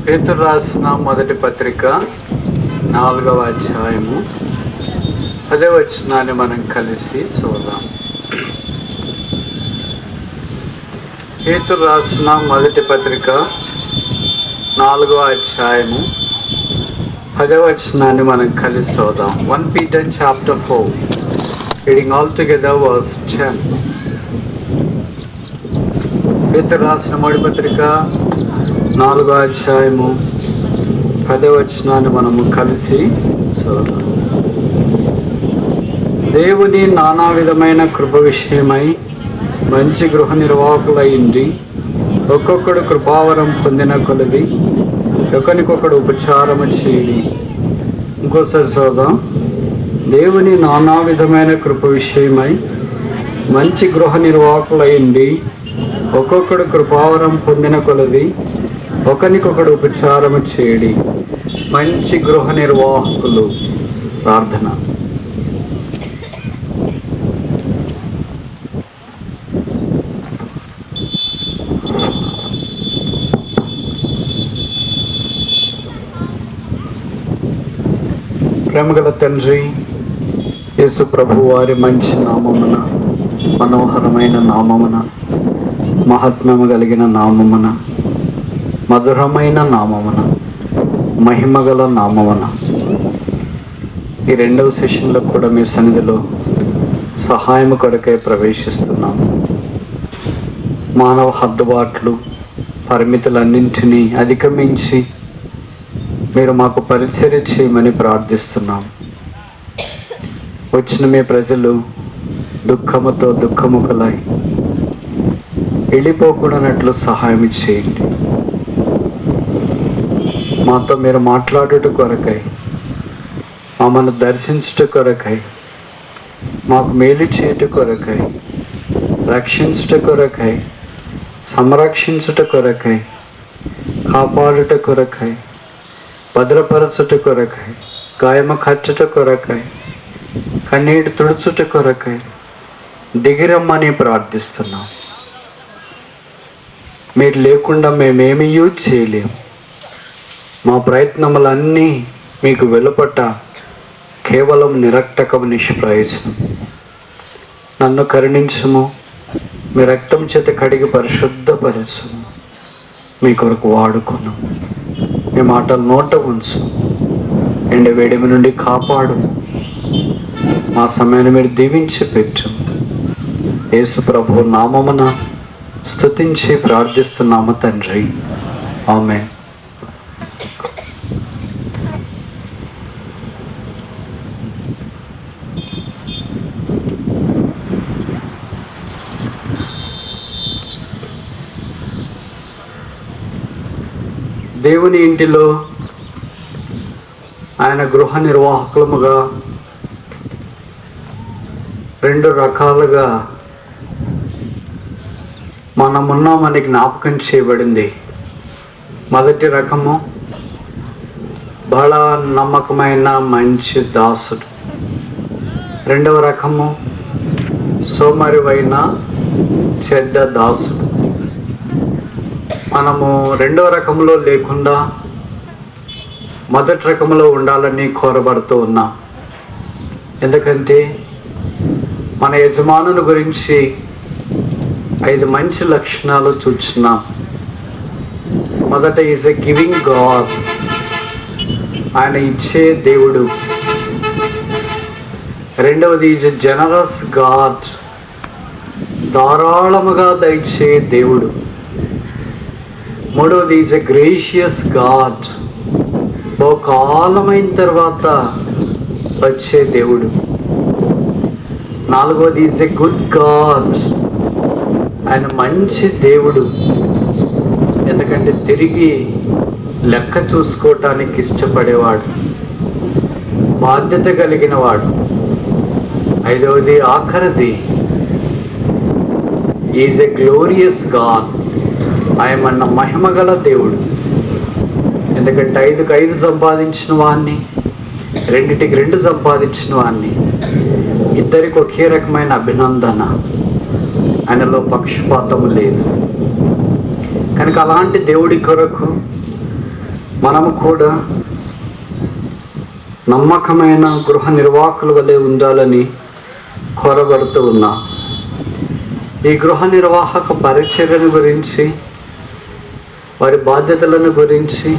పేతురు రాసిన మొదటి పత్రిక 4వ అధ్యాయము 10వ వచనాన్ని మనం కలిసి చూద్దాం. పేతురు రాసిన మొదటి పత్రిక 4వ అధ్యాయము 10వ వచనాన్ని మనం కలిసి చూద్దాం. 1 Peter chapter 4, reading all together verse 10. పేతురు రాసిన మొదటి పత్రిక 4వ అధ్యాయము 10వ వచనాన్ని మనము కలిసి చూద్దాం. దేవుని నానా విధమైన కృప విషయమై మంచి గృహ నిర్వాహకులైంది, ఒక్కొక్కడు కృపావరం పొందిన కొలది ఒకరికొకడు ఉపచారము చేయడి. ఇంకోసారి చూద్దాం. దేవుని నానా విధమైన కృప విషయమై మంచి గృహ నిర్వాహకులైంది, ఒక్కొక్కడు కృపావరం పొందిన కొలది ఒకరికొకడు ఉపచారము చేయడి. మంచి గృహ నిర్వాహకులు. ప్రార్థన. ప్రేమగల తండ్రి యేసు ప్రభు వారి మంచి నామమున, మనోహరమైన నామమున, మహాత్మ్యము కలిగిన నామమున, మధురమైన నామమున, మహిమగల నామమున ఈ 2వ సెషన్లో కూడా మీ సన్నిధిలో సహాయం కొరకై ప్రవేశిస్తున్నాము. మానవ హద్దుబాట్లు, పరిమితులన్నింటినీ అధిగమించి మీరు మాకు పరిచర్య చేయమని ప్రార్థిస్తున్నాం. వచ్చిన మీ ప్రజలు దుఃఖముతో దుఃఖముఖలై వెళ్ళిపోకూడనట్లు సహాయం చేయండి. మాతో మీరు మాట్లాడుట కొరకై, మమ్మల్ని దర్శించుట కొరకై, మాకు మేలు చేయుట కొరకై, రక్షించుట కొరకై, సంరక్షించుట కొరకై, కాపాడుట కొరకై, భద్రపరచుట కొరకై, గాయము కట్టుట కొరకై, కన్నీటి తుడుచుట కొరకై దిగిరమ్మని ప్రార్థిస్తున్నాం. మీరు లేకుండా మేమేమీ చేయలేము. మా ప్రయత్నములన్నీ మీకు వెలుపట కేవలం నిరర్థకము, నిష్ప్రయోజనం. నన్ను కరుణించుము, మీ రక్తం చేత కడిగి పరిశుద్ధపరచుము. మీ కొరకు వాడుకును. మీ మాటలు నోట ఉంచు. ఎండ వేడిమి నుండి కాపాడు. మా సమయాన్ని మీరు దీవించి పెట్టు. యేసు ప్రభు నామమున స్తుతించి ప్రార్థిస్తున్నాము తండ్రి. ఆమేన్. దేవుని ఇంటిలో ఆయన గృహ నిర్వాహకులముగా 2 రకాలుగా మనమున్నామని జ్ఞాపకం చేయబడింది. మొదటి రకము బహళ నమ్మకమైన మంచి దాసుడు. 2వ రకము సోమరివైన చెడ్డ దాసుడు. మనము 2వ రకంలో లేకుండా మొదటి రకంలో ఉండాలని కోరబడుతూ ఉన్నాం. ఎందుకంటే మన యజమానుని గురించి 5 మంచి లక్షణాలు చూస్తున్నాం. మొదట ఈజ్ ఎ గివింగ్ గాడ్, ఆయన ఇచ్చే దేవుడు. 2వది ఈజ్ ఎ జనరస్ గాడ్, ధారాళముగా దయచే దేవుడు. 3వది ఈజ్ ఎ గ్రేషియస్ గాడ్, బహుకాలమైన తర్వాత వచ్చే దేవుడు. 4వది ఈజ్ ఎ గుడ్ గాడ్, ఆయన మంచి దేవుడు. ఎందుకంటే తిరిగి లెక్క చూసుకోవటానికి ఇష్టపడేవాడు, బాధ్యత కలిగిన వాడు. 5వది ఆఖరిది ఈజ్ ఎ గ్లోరియస్ గాడ్, ఆయన మహిమగల దేవుడు. ఎందుకంటే 5కి 5 సంపాదించిన వాడిని, 2కి 2 సంపాదించిన వాడిని, ఇద్దరికి ఒకే రకమైన అభినందన. ఆయనలో పక్షపాతము లేదు. కనుక అలాంటి దేవుడి కొరకు మనము కూడా నమ్మకమైన గృహ నిర్వాహకుల వలె ఉండాలని కోరబడుతూ ఉన్నాం. ఈ గృహ నిర్వాహక పరిచర్యను గురించి, వారి బాధ్యతలను గురించి,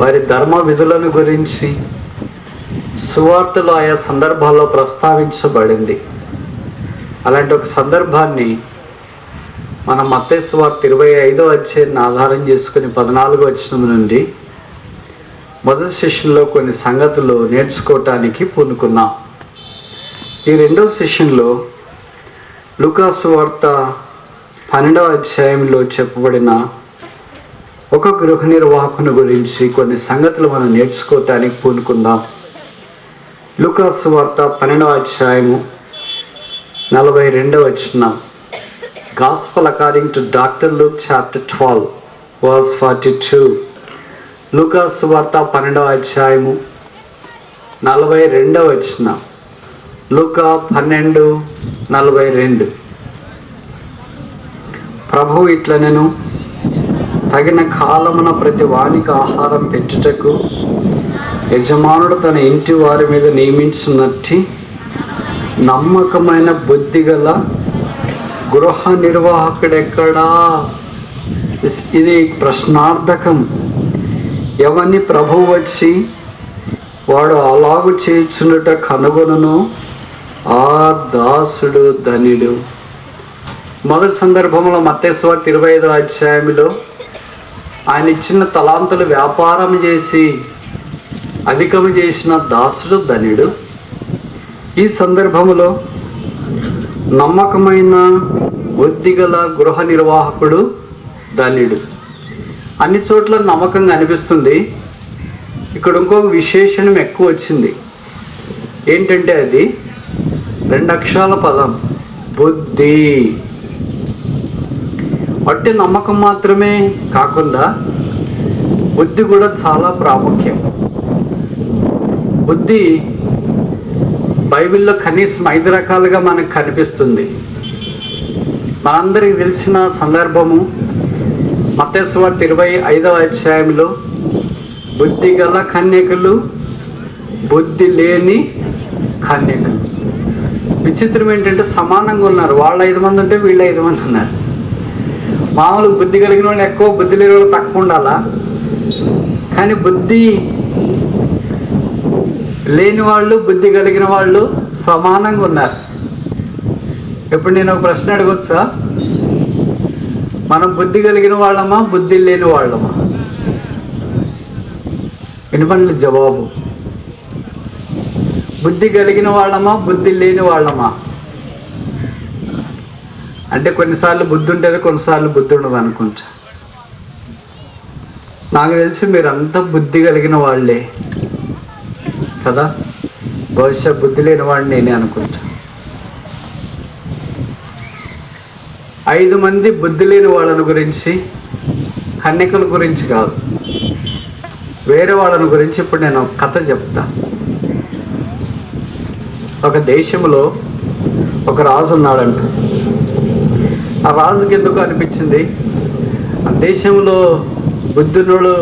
వారి ధర్మ విధులను గురించి సువార్తలో ఆయా సందర్భాల్లో ప్రస్తావించబడింది. అలాంటి ఒక సందర్భాన్ని మనం మత్తయి సువార్త 25వ అధ్యాయాన్ని ఆధారం చేసుకుని 14వ వచనం నుండి మొదటి సెషన్లో కొన్ని సంగతులు నేర్చుకోవటానికి పూనుకున్నాం. ఈ రెండవ సెషన్లో లూకా సువార్త 12వ అధ్యాయంలో చెప్పబడిన ఒక గృహ నిర్వాహకుని గురించి కొన్ని సంగతులు మనం నేర్చుకోవటానికి పూనుకుందాం. లూకా సువార్త 12వ అధ్యాయము 42వ వచనం. Gospel according to Dr. Luke chapter 12 verse 42. లూకా సువార్త 12వ అధ్యాయము 42వ వచనం. లూకా 12:42. ప్రభువు ఇట్లనెను, తగిన కాలమున ప్రతి వానికి ఆహారం పెట్టుటకు యజమానుడు తన ఇంటి వారి మీద నియమించున్నట్టి నమ్మకమైన బుద్ధిగల గృహ నిర్వాహకుడెక్కడా? ఇది ప్రశ్నార్థకం. ఎవరిని ప్రభువు వచ్చి వాడు అలాగు చేయుచున్నట కనుగొనును, ఆ దాసుడు ధన్యుడు. మొదటి సందర్భంలో మత్తయి సువార్త 25వ అధ్యాయంలో ఆయన ఇచ్చిన తలాంతులు వ్యాపారం చేసి అధికము చేసిన దాసుడు ధన్యుడు. ఈ సందర్భంలో నమ్మకమైన బుద్ధిగల గృహ నిర్వాహకుడు ధన్యుడు. అన్ని చోట్ల నమ్మకంగా అనిపిస్తుంది. ఇక్కడ ఇంకొక విశేషణం ఎక్కువ వచ్చింది. ఏంటంటే అది 2 అక్షరాల పదం, బుద్ధి. అట్టి నమ్మకం మాత్రమే కాకుండా బుద్ధి కూడా చాలా ప్రాముఖ్యం. బుద్ధి బైబిల్లో కనీసం 5 రకాలుగా మనకు కనిపిస్తుంది. మనందరికీ తెలిసిన సందర్భము మత్తయి సువార్త 25వ అధ్యాయంలో బుద్ధి గల కన్యకలు, బుద్ధి లేని కన్యకలు. విచిత్రం ఏంటంటే సమానంగా ఉన్నారు. వాళ్ళు 5 మంది ఉంటే వీళ్ళు 5 మంది ఉన్నారు. మామూలు బుద్ధి కలిగిన వాళ్ళు ఎక్కువ, బుద్ధి లేని వాళ్ళు తక్కువ ఉండాలా. కానీ బుద్ధి లేని వాళ్ళు, బుద్ధి కలిగిన వాళ్ళు సమానంగా ఉన్నారు. ఇప్పుడు నేను ఒక ప్రశ్న అడగొచ్చా? మనం బుద్ధి కలిగిన వాళ్ళమా, బుద్ధి లేని వాళ్ళమా? వినపండి జవాబు. బుద్ధి కలిగిన వాళ్ళమా, బుద్ధి లేని వాళ్ళమా? అంటే కొన్నిసార్లు బుద్ధి ఉంటుంది, కొన్నిసార్లు బుద్ధి ఉండదు అనుకుంటా. నాకు తెలిసి మీరంతా బుద్ధి కలిగిన వాళ్ళే కదా. బహుశా బుద్ధి లేని వాడిని నేనే అనుకుంటా. 5 మంది బుద్ధి లేని వాళ్ళని గురించి, కన్యకల గురించి కాదు, వేరే వాళ్ళని గురించి ఇప్పుడు నేను ఒక కథ చెప్తా. ఒక దేశంలో ఒక రాజు ఉన్నాడంట. ఆ రాజుకి ఎందుకు అనిపించింది, ఆ దేశంలో బుద్ధినులు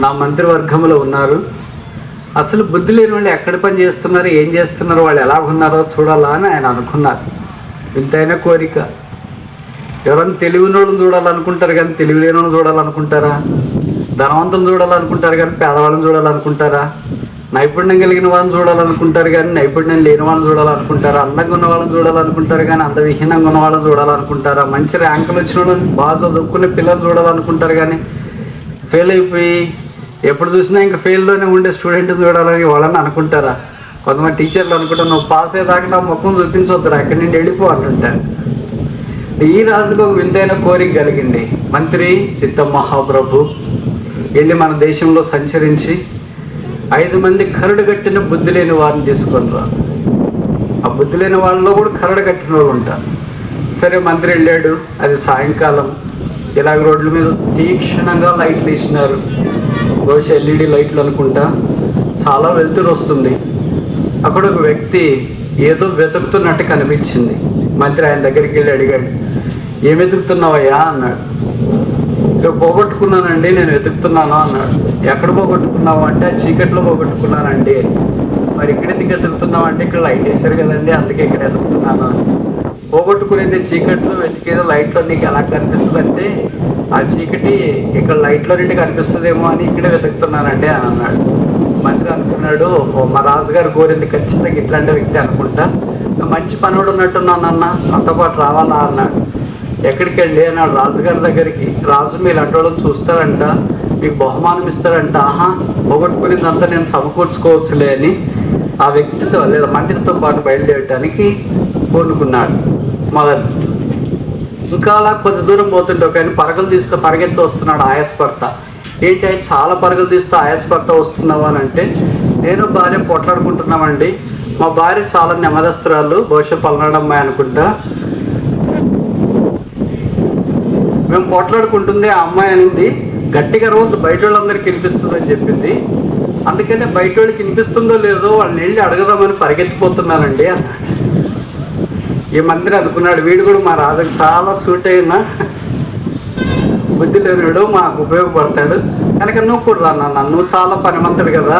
నా మంత్రివర్గంలో ఉన్నారు, అసలు బుద్ధి లేని వాళ్ళు ఎక్కడ పని చేస్తున్నారు, ఏం చేస్తున్నారు, వాళ్ళు ఎలా ఉన్నారో చూడాలా అని ఆయన అనుకున్నారు. వింతైన కోరిక. ఎవరైనా తెలివిన వాళ్ళని చూడాలనుకుంటారు కానీ తెలివి లేని వాళ్ళని చూడాలనుకుంటారా? ధనవంతులను చూడాలనుకుంటారు కానీ పేదవాళ్ళని చూడాలనుకుంటారా? నైపుణ్యం కలిగిన వాళ్ళని చూడాలనుకుంటారు కానీ నైపుణ్యం లేని వాళ్ళని చూడాలనుకుంటారా? అందంగా ఉన్న వాళ్ళని చూడాలనుకుంటారు కానీ అందవిహీనంగా ఉన్న వాళ్ళని చూడాలనుకుంటారా? మంచి ర్యాంకులు వచ్చిన వాళ్ళని, బాగా చదువుకునే పిల్లలు చూడాలనుకుంటారు కానీ ఫెయిల్ అయిపోయి ఎప్పుడు చూసినా ఇంకా ఫెయిల్లోనే ఉండే స్టూడెంట్ చూడాలని వాళ్ళని అనుకుంటారా? కొంతమంది టీచర్లు అనుకుంటారు, నువ్వు పాస్ అయ్యేదాకా నా ముఖం చూపించవద్దురా, అక్కడి నుండి వెళ్ళిపో అంటుంటారు. ఈ రాజుకు ఒక వింతైన కోరిక కలిగింది. మంత్రి చిత్త మహాప్రభు వెళ్ళి మన దేశంలో సంచరించి 5 మంది కరడు కట్టిన బుద్ధి లేని వారిని తీసుకొని రా. ఆ బుద్ధి లేని వాళ్ళలో కూడా కరడు కట్టిన వాళ్ళు ఉంటారు. సరే మంత్రి వెళ్ళాడు. అది సాయంకాలం. ఇలాగ రోడ్ల మీద తీక్షణంగా లైట్లు తీసినారు. బహుశా LED లైట్లు అనుకుంటా. చాలా వెలుతురు వస్తుంది. అక్కడ ఒక వ్యక్తి ఏదో వెతుకుతున్నట్టు కనిపించింది. మంత్రి ఆయన దగ్గరికి వెళ్ళి అడిగాడు, ఏం వెతుకుతున్నావయ్యా అన్నాడు. ఇక పోగొట్టుకున్నానండి, నేను వెతుకుతున్నాను అన్నాడు. ఎక్కడ పోగొట్టుకున్నావు అంటే చీకట్లో పోగొట్టుకున్నానండి. మరి ఇక్కడ ఎందుకు వెతుకుతున్నావు అంటే ఇక్కడ లైట్ వేసారు కదండి, అందుకే ఇక్కడ వెతుకుతున్నాను. పోగొట్టుకునేది చీకట్లో, వెతికేదో లైట్లో నీకు ఎలా కనిపిస్తుంది అంటే ఆ చీకటి ఇక్కడ లైట్లో నుండి కనిపిస్తుందేమో అని ఇక్కడే వెతుకుతున్నానండి అని అన్నాడు. మంత్రి అనుకున్నాడు, మా రాజుగారు కోరింది ఖచ్చితంగా ఇట్లాంటి వ్యక్తి అనుకుంటా, మంచి పనుడు ఉన్నట్టున్నాను అన్న, నాతో పాటు రావాలా అన్నాడు. ఎక్కడికి వెళ్ళి అన్నాడు, రాజుగారి దగ్గరికి. రాజు మీరు ఇలాంటి వాళ్ళని చూస్తారంట, మీకు బహుమానం ఇస్తారంట. ఆహా, పోగొట్టుకునేదంతా నేను సమకూర్చుకోవచ్చులే అని ఆ వ్యక్తితో లేదా మంత్రితో పాటు బయలుదేరటానికి కోరుకున్నాడు. మొదలు ఇంకా అలా కొద్ది దూరం పోతుంటే ఒక ఆయన పరిగెత్తి వస్తున్నాడు ఆయాసపడతా. ఏంటి ఆయన చాలా పరుగులు తీస్తూ ఆయాసపడతా వస్తున్నావు అని అంటే, నేను భార్య పోట్లాడుకుంటున్నామండి. మా భార్య చాలా నెమ్మదస్తురాలు, బహుశా పల్నాడమ్మాయి అనుకుంటా. మేము పోట్లాడుకుంటుంది, ఆ అమ్మాయి అనింది గట్టిగా రోజు బయట వాళ్ళందరికీ వినిపిస్తుందని చెప్పింది. అందుకనే బయట వాళ్ళకి వినిపిస్తుందో లేదో వాళ్ళని వెళ్ళి అడగదామని పరిగెత్తిపోతున్నానండి అన్నాడు. ఈ మంత్రి అనుకున్నాడు, వీడు కూడా మా రాజుకి చాలా సూట్ అయిన బుద్ధి లేనివాడు, మాకు ఉపయోగపడతాడు కనుక నువ్వు కూడా రా నాన్న, నువ్వు చాలా పనిమంతుడు కదా,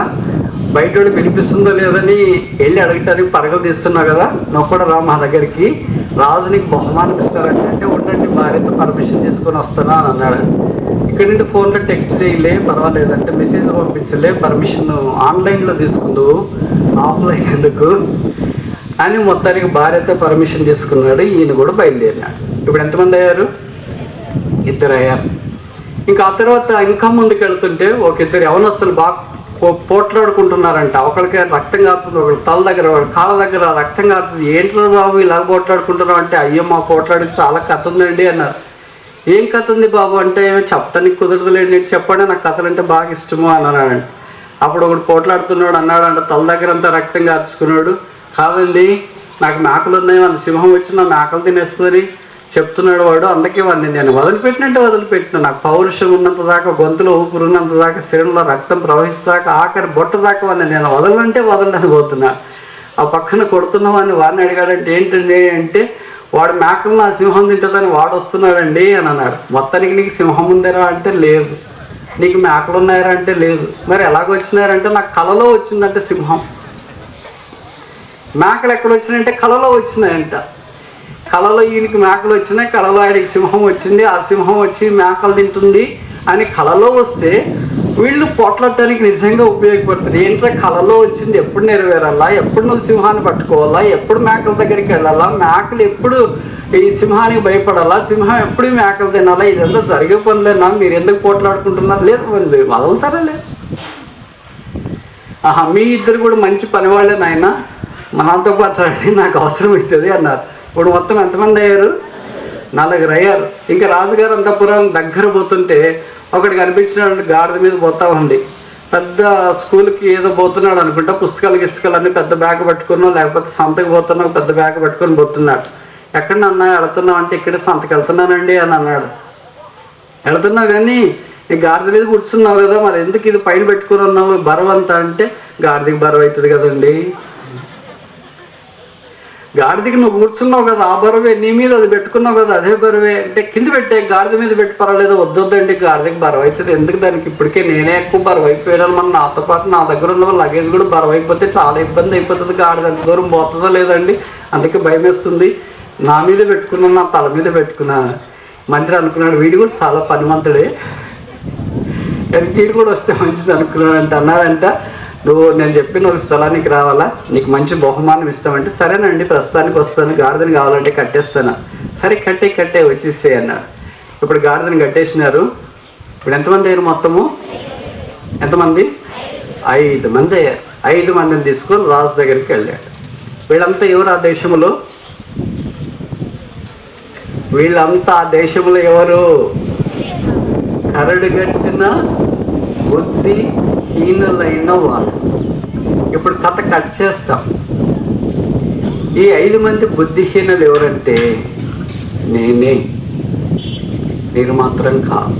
బయట వాడికి వినిపిస్తుందో లేదని వెళ్ళి అడగటానికి పరుగులు తీస్తున్నావు కదా, నువ్వు కూడా రా మా దగ్గరికి, రాజు నీకు బహుమానం ఇస్తారంటే అంటే ఉండండి భార్యతో పర్మిషన్ తీసుకొని వస్తానా అని అన్నాడు. ఇక్కడ నుండి ఫోన్లో టెక్స్ట్ చేయలే పర్వాలేదంటే మెసేజ్ పంపించలే, పర్మిషన్ ఆన్లైన్లో తీసుకుందువు, ఆఫ్లైన్ ఎందుకు అని మొత్తానికి భార్యతో పర్మిషన్ తీసుకున్నాడు. ఈయన కూడా బయలుదేరినాడు. ఇప్పుడు ఎంతమంది అయ్యారు? 2 అయ్యారు. ఇంకా ఆ తర్వాత ఇంకా ముందుకు వెళ్తుంటే ఒక 2 యవనస్తులు బాగా పోట్లాడుకుంటున్నారంట. ఒకరికి రక్తం కారుతుంది, ఒకరి తల దగ్గర, ఒకరి కాళ్ళ దగ్గర రక్తం కారుతుంది. ఏంటో బాబు ఇలా పోట్లాడుకుంటున్నాం అంటే, అయ్యో మా పోట్లాడికి చాలా కథ ఉందండి అన్నారు. ఏం కథ ఉంది బాబు అంటే, ఏమో చెప్తానికి కుదరదులేండి, నేను చెప్పండి, నాకు కథలు అంటే బాగా ఇష్టము అన్నాడండి. అప్పుడు ఒకటి పోట్లాడుతున్నాడు అన్నాడంట, తల దగ్గర అంతా రక్తం కార్చుకున్నాడు. కాదండి, నాకు మేకలు ఉన్నాయి, మన సింహం వచ్చి నా మేకలు తినేస్తుందని చెప్తున్నాడు వాడు, అందుకే వాడిని నేను వదిలిపెట్టినట్టే వదిలిపెట్టిన. నాకు పౌరుషం ఉన్నంత దాకా, గొంతులో ఊపిరి ఉన్నంత దాకా, శరీరంలో రక్తం ప్రవహిస్తాక ఆఖరి బొట్ట దాకా వాడిని నేను వదలంటే వదలని పోతున్నా. ఆ పక్కన కొడుతున్న వాడిని అడిగాడంటే ఏంటండి అంటే, వాడు మేకలు నా సింహం తింటుందని వాడు వస్తున్నాడండి అని అన్నాడు. మొత్తానికి నీకు సింహం ఉందేరా అంటే లేదు, నీకు మేకలు ఉన్నాయరా అంటే లేదు, మరి ఎలాగొచ్చినారంటే నాకు కలలో వచ్చిందంటే సింహం. మేకలు ఎక్కడ వచ్చినాయంటే కలలో వచ్చినాయంట. కళలో ఈయనకి మేకలు వచ్చినాయి, కళలో ఆయనకి సింహం వచ్చింది, ఆ సింహం వచ్చి మేకలు తింటుంది అని కళలో వస్తే వీళ్ళు పోట్లాడటానికి నిజంగా ఉపయోగపడుతుంది. ఏంటంటే కళలో వచ్చింది ఎప్పుడు నెరవేరాలా, ఎప్పుడు నువ్వు సింహాన్ని పట్టుకోవాలా, ఎప్పుడు మేకల దగ్గరికి వెళ్ళాలా, మేకలు ఎప్పుడు ఈ సింహానికి భయపడాలా, సింహం ఎప్పుడు మేకలు తినాలా, ఇదంతా జరిగే పనులేనా, మీరు ఎందుకు పోట్లాడుకుంటున్నారు? లేదు, వదులుతారా? లేదు. ఆహా, మీ ఇద్దరు కూడా మంచి పనివాళ్ళే నాయన, మనతో పాటు రండి, నాకు అవసరం అవుతుంది అన్నారు. ఇప్పుడు మొత్తం ఎంతమంది అయ్యారు? 4 అయ్యారు. ఇంకా రాజుగారు అంతఃపురం దగ్గర పోతుంటే ఒకటి కనిపించినాడు, గాడిద మీద పోతా ఉంది. పెద్ద స్కూల్కి ఏదో పోతున్నాడు అనుకుంటా, పుస్తకాలు అన్నీ పెద్ద బ్యాగ్ పట్టుకున్నావు, లేకపోతే సంతకు పోతున్నావు, పెద్ద బ్యాగ్ పట్టుకొని పోతున్నాడు. ఎక్కడ అన్నా వెళుతున్నావు అంటే ఇక్కడ సంతకు వెళ్తున్నానండి అని అన్నాడు. వెళుతున్నావు కానీ నీ గాడిద మీద కూర్చున్నావు కదా, మరి ఎందుకు ఇది పైన పెట్టుకుని ఉన్నావు బరువు అంతా అంటే, గాడిదకి బరువు అవుతుంది కదండి. గాడిదకి నువ్వు కూర్చున్నావు కదా, ఆ బరువే, నీ మీద అది పెట్టుకున్నావు కదా, అదే బరువే అంటే, కింద పెట్టే గాడిద మీద పెట్టి పర్వాలేదు, వద్దండి గాడిదకి బరువు అవుతుంది, ఎందుకు దానికి, ఇప్పటికే నేనే ఎక్కువ బరువు అయిపోయాను, మన నాతో పాటు నా దగ్గర ఉన్న లగేజ్ కూడా బరువు అయిపోతే చాలా ఇబ్బంది అయిపోతుంది, గాడిద ఎంత దూరం పోతుందో లేదండి, అందుకే భయం వేస్తుంది, నా మీద పెట్టుకున్నాను, నా తల మీద పెట్టుకున్నాను. మంత్రి అనుకున్నాడు, వీడు కూడా చాలా పనిమంతుడే, వీడు కూడా వస్తే మంచిది అనుకున్నాడంట. అన్నాడంట, నువ్వు నేను చెప్పిన ఒక స్థలానికి రావాలా, నీకు మంచి బహుమానం ఇస్తామంటే, సరేనండి ప్రస్తుతానికి వస్తాను, గాడిదని కావాలంటే కట్టేస్తాను. సరే కట్టే వచ్చేసే అన్నాడు. ఇప్పుడు గాడిదని కట్టేసినారు. ఇప్పుడు ఎంతమంది అయ్యారు మొత్తము? ఎంతమంది? 5 మంది అయ్యారు. 5 మందిని తీసుకొని రాజు దగ్గరికి వెళ్ళాడు. వీళ్ళంతా ఎవరు ఆ దేశంలో? వీళ్ళంతా ఆ దేశంలో ఎవరు? కరడుగట్టిన బుద్ధిహీనులైన వాళ్ళు. ఇప్పుడు కథ కట్ చేస్తాం. ఈ 5 మంది బుద్ధిహీనులు ఎవరంటే నేనే, మీరు మాత్రం కాదు.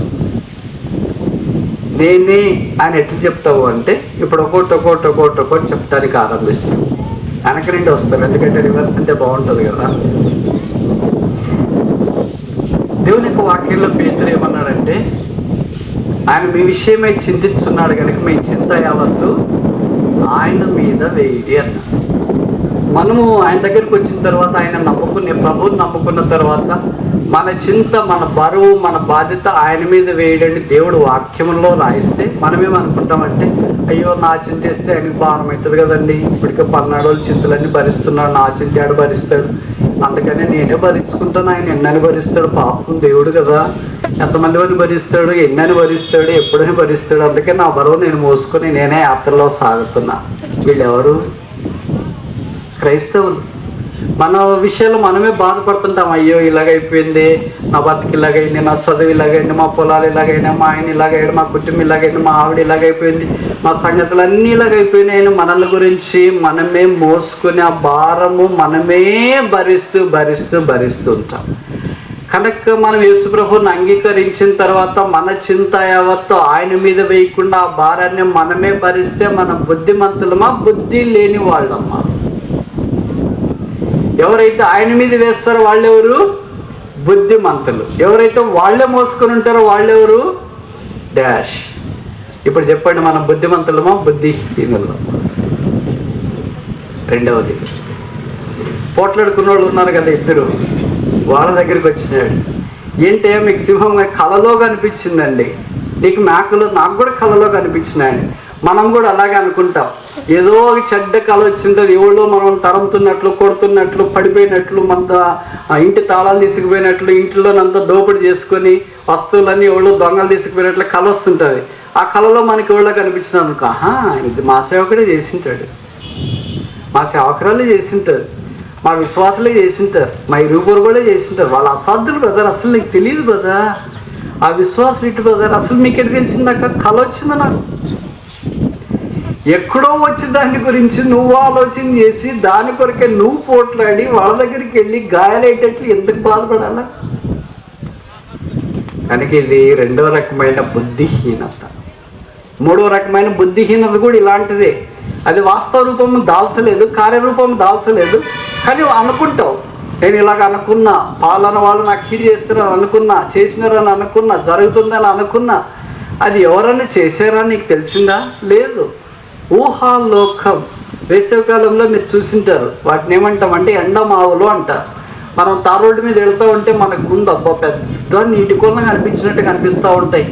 నేనే అని ఎట్లా చెప్తావు అంటే, ఇప్పుడు ఒక్కొక్కటి చెప్తానికి ఆరంభిస్తాం, వెనక నుండి వస్తాం, ఎందుకంటే రివర్స్ అంటే బాగుంటుంది కదా. దేవుని యొక్క వాక్యంలో పేతురు ఏమన్నాడంటే, ఆయన మీ విషయమై చింతిస్తున్నాడు కనుక మీ చింత యావత్తు ఆయన మీద వేయడి అన్నాడు. మనము ఆయన దగ్గరికి వచ్చిన తర్వాత, ఆయన ప్రభువుని నమ్ముకున్న తర్వాత మన చింత, మన బరువు, మన బాధ్యత ఆయన మీద వేయడండి దేవుడు వాక్యంలో రాయిస్తే మనమేమనుకుంటామంటే, అయ్యో నా చింత వేస్తే ఆయనకి భారం అవుతుంది కదండి, ఇప్పటికే 12 రోజులు చింతలన్నీ భరిస్తున్నాడు, నా చింత ఆడు భరిస్తాడు, అందుకనే నేనే భరించుకుంటాను, ఆయన ఎన్నని భరిస్తాడు, పాపం దేవుడు కదా, ఎంతమంది వారిని భరిస్తాడు, ఎన్నని భరిస్తాడు, ఎప్పుడని భరిస్తాడు, అందుకే నా బరువు నేను మోసుకొని నేనే యాత్రలో సాగుతున్నా. వీళ్ళెవరు? క్రైస్తవులు. మన విషయాలు మనమే బాధపడుతుంటాం, అయ్యో ఇలాగైపోయింది, నా బతుకు ఇలాగైంది, నా చదువు ఇలాగైంది, మా పొలాలు ఇలాగైనా, మా ఆయన ఇలాగైంది, మా కుటుంబం ఇలాగైంది, మా ఆవిడ ఇలాగైపోయింది, మా సంగతులు అన్నీ ఇలాగైపోయినాయని మనల్ని గురించి మనమే మోసుకుని ఆ భారము మనమే భరిస్తూ ఉంటాం. కనుక మనం యేసుప్రభువుని అంగీకరించిన తర్వాత మన చింత యావత్తు ఆయన మీద వేయకుండా ఆ భారాన్ని మనమే భరిస్తే మన బుద్ధిమంతులమా, బుద్ధి లేని వాళ్ళమ్మా? ఎవరైతే ఆయన మీద వేస్తారో వాళ్ళెవరు? బుద్ధిమంతులు. ఎవరైతే వాళ్ళే మోసుకొని ఉంటారో వాళ్ళెవరు? డాష్. ఇప్పుడు చెప్పండి, మనం బుద్ధిమంతులమా, బుద్ధిహీనులు? రెండవది, పోట్లాడుకున్న వాళ్ళు ఉన్నారు కదా ఇద్దరు, వాళ్ళ దగ్గరికి వచ్చినాడు. ఏంటే మీకు సింహం కలలో కనిపించిందండి, నీకు మేకలు, నాకు కూడా కలలో కనిపించినాయండి. మనం కూడా అలాగే అనుకుంటాం, ఏదో ఒక చెడ్డ కళ వచ్చింటుంది, ఎవరో మనం తరుముతున్నట్లు, కొడుతున్నట్లు, పడిపోయినట్లు, మన ఇంటి తాళాలు తీసుకుపోయినట్లు, ఇంట్లోనంతా దోపిడీ చేసుకొని వస్తువులన్నీ ఎవరో దొంగలు తీసుకుపోయినట్లు కళ వస్తుంటుంది. ఆ కళలో మనకి ఎవరో కనిపించినాం అనుకో, ఇది మా సేవకుడే చేసింటాడు, మా సేవకురాలే చేసింటారు, మా విశ్వాసులే చేసింటారు, మా ఇరుగురు కూడా చేసింటారు, వాళ్ళ అసాధ్యులు బ్రదర్, అసలు నీకు తెలియదు బ్రదర్, ఆ విశ్వాసం ఇటు బ్రదర్, అసలు మీకు ఎటు తెలిసిందాక కళ వచ్చిందా? నాకు ఎక్కడో వచ్చి దాని గురించి నువ్వు ఆలోచన చేసి దాని కొరకే నువ్వు పోట్లాడి వాళ్ళ దగ్గరికి వెళ్ళి గాయాలయ్యేటట్లు ఎందుకు బాధపడాలా? కనుక ఇది రెండవ రకమైన బుద్ధిహీనత. మూడవ రకమైన బుద్ధిహీనత కూడా ఇలాంటిదే. అది వాస్తవ రూపం దాల్చలేదు, కార్యరూపం దాల్చలేదు, కానీ అనుకుంటావు, నేను ఇలాగ అనుకున్నా, పాలన వాళ్ళు నాకు కీడు చేస్తారని అనుకున్నా, చేసినారని అనుకున్నా, జరుగుతుందని అనుకున్నా, అది ఎవరన్నా చేశారా నీకు తెలిసిందా? లేదు. ఊహాలోకం. వేసవికాలంలో మీరు చూసింటారు, వాటిని ఏమంటామంటే ఎండమావులు అంటారు. మనం తార్ రోడ్డు మీద వెళుతూ ఉంటే మనకు ముందు అబ్బా పెద్ద నీటి కొలం కనిపించినట్టు కనిపిస్తూ ఉంటాయి.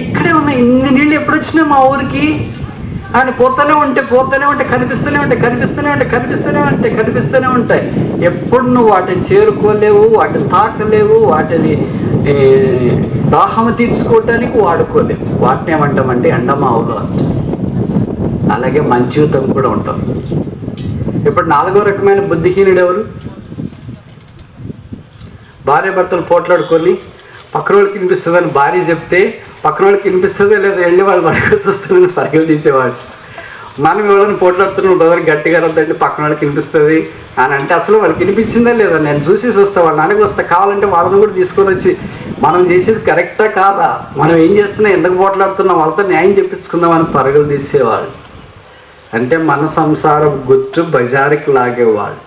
ఇక్కడే ఉన్నాయి ఇన్ని నీళ్ళు ఎప్పుడు వచ్చినాయి మా ఊరికి ఆయన పోతూనే ఉంటే కనిపిస్తూనే ఉంటాయి. ఎప్పుడు నువ్వు వాటిని చేరుకోలేవు, వాటిని తాకలేవు, వాటిని దాహము తీర్చుకోవటానికి వాడుకోలేవు. వాటిని ఏమంటామంటే ఎండమావులు అంటాం. అలాగే మంచితం కూడా ఉంటాం. ఇప్పుడు నాలుగో రకమైన బుద్ధిహీనుడు ఎవరు? భార్య భర్తలు పోట్లాడుకొని పక్కన వాళ్ళకి వినిపిస్తుందని భార్య చెప్తే పక్కన వాళ్ళకి వినిపిస్తుందో లేదా వెళ్ళి వాళ్ళు పడుకోసి వస్తుందని పరుగులు తీసేవాడు. మనం ఎవరైనా పోట్లాడుతున్నాం బ్రదర్ గట్టిగా రద్దండి పక్కన వాళ్ళకి వినిపిస్తుంది అని అంటే అసలు వాళ్ళకి వినిపించిందా లేదా నేను చూసేసి వస్తా, వాళ్ళ నాన్నకి వస్తా, కావాలంటే వాళ్ళని కూడా తీసుకొని వచ్చి మనం చేసేది కరెక్టా కాదా, మనం ఏం చేస్తున్నాం, ఎందుకు పోట్లాడుతున్నాం, వాళ్ళతో న్యాయం చెప్పించుకుందామని పరుగులు తీసేవాళ్ళు. అంటే మన సంసారం గుర్తు బజారుకి లాగేవాళ్ళు.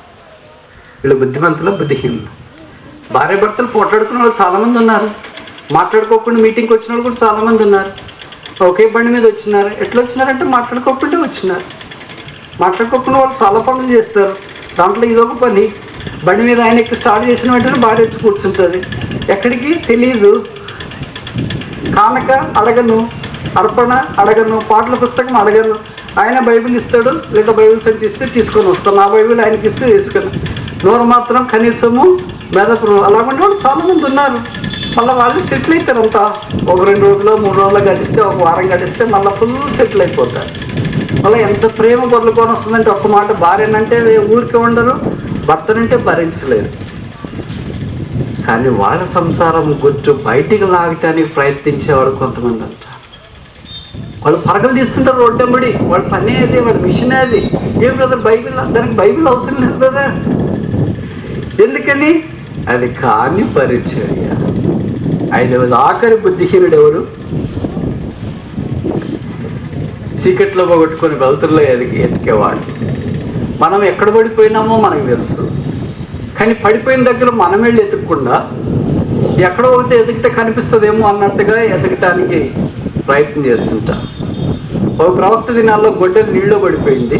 వీళ్ళు బుద్ధిమంతులు, బుద్ధిహీనులు. భార్య భర్తలు పోట్లాడుకున్న వాళ్ళు చాలామంది ఉన్నారు, మాట్లాడుకోకుండా మీటింగ్కి వచ్చిన వాళ్ళు కూడా చాలామంది ఉన్నారు. ఒకే బండి మీద వచ్చినారు. ఎట్లా వచ్చినారంటే మాట్లాడుకోకుండా వచ్చినారు. మాట్లాడుకోకుండా వాళ్ళు చాలా పనులు చేస్తారు, దాంట్లో ఇదొక పని. బండి మీద ఆయన ఎక్కి స్టార్ట్ చేసిన వెంటనే భార్య వచ్చి కూర్చుంటుంది. ఎక్కడికి తెలియదు. కానక అడగను, అర్పణ అడగను, పాటల పుస్తకం అడగను. ఆయన బైబిల్ ఇస్తాడు, లేదా బైబిల్ సంచి ఇస్తే తీసుకొని వస్తాను, నా బైబిల్ ఆయనకి ఇస్తే తీసుకొని. నోరు మాత్రం కనీసము మెదపు. అలాగంటే వాళ్ళు చాలామంది ఉన్నారు. మళ్ళీ వాళ్ళు సెటిల్ అవుతారు. అంతా ఒక 2 రోజులు 3 రోజులు గడిస్తే, ఒక వారం గడిస్తే మళ్ళీ ఫుల్ సెటిల్ అయిపోతారు. మళ్ళీ ఎంత ప్రేమ బొర్లుకొని వస్తుందంటే, ఒక్క మాట భార్యనంటే ఊరికే ఉండరు, భర్తనంటే భరించలేరు. కానీ వాళ్ళ సంసారం గుర్తు బయటికి లాగటానికి ప్రయత్నించేవాడు కొంతమంది అంటారు. వాళ్ళు పరగలు తీస్తుంటారు రోడ్డెంబడి, వాళ్ళ పనే అది, వాళ్ళ మిషనే అది. ఏం బ్రదర్ బైబిల్, దానికి బైబిల్ అవసరం లేదు బ్రదర్. ఎందుకని? అది కాని పరిచర్య. 5వ ఆఖరి బుద్ధిహీనుడు ఎవరు? చీకట్లో పోగొట్టుకొని వెలుతురులో ఎతికేవాడు. మనం ఎక్కడ పడిపోయినామో మనకు తెలుసు, కానీ పడిపోయిన దగ్గర మనం వెళ్ళి ఎతకకుండా ఎక్కడో ఒకటి ఎదిగితే కనిపిస్తుందేమో అన్నట్టుగా ఎతకటానికి ప్రయత్నం చేస్తుంటా. ఒక ప్రవక్త దినాల్లో గొడ్డలు నీళ్ళలో పడిపోయింది.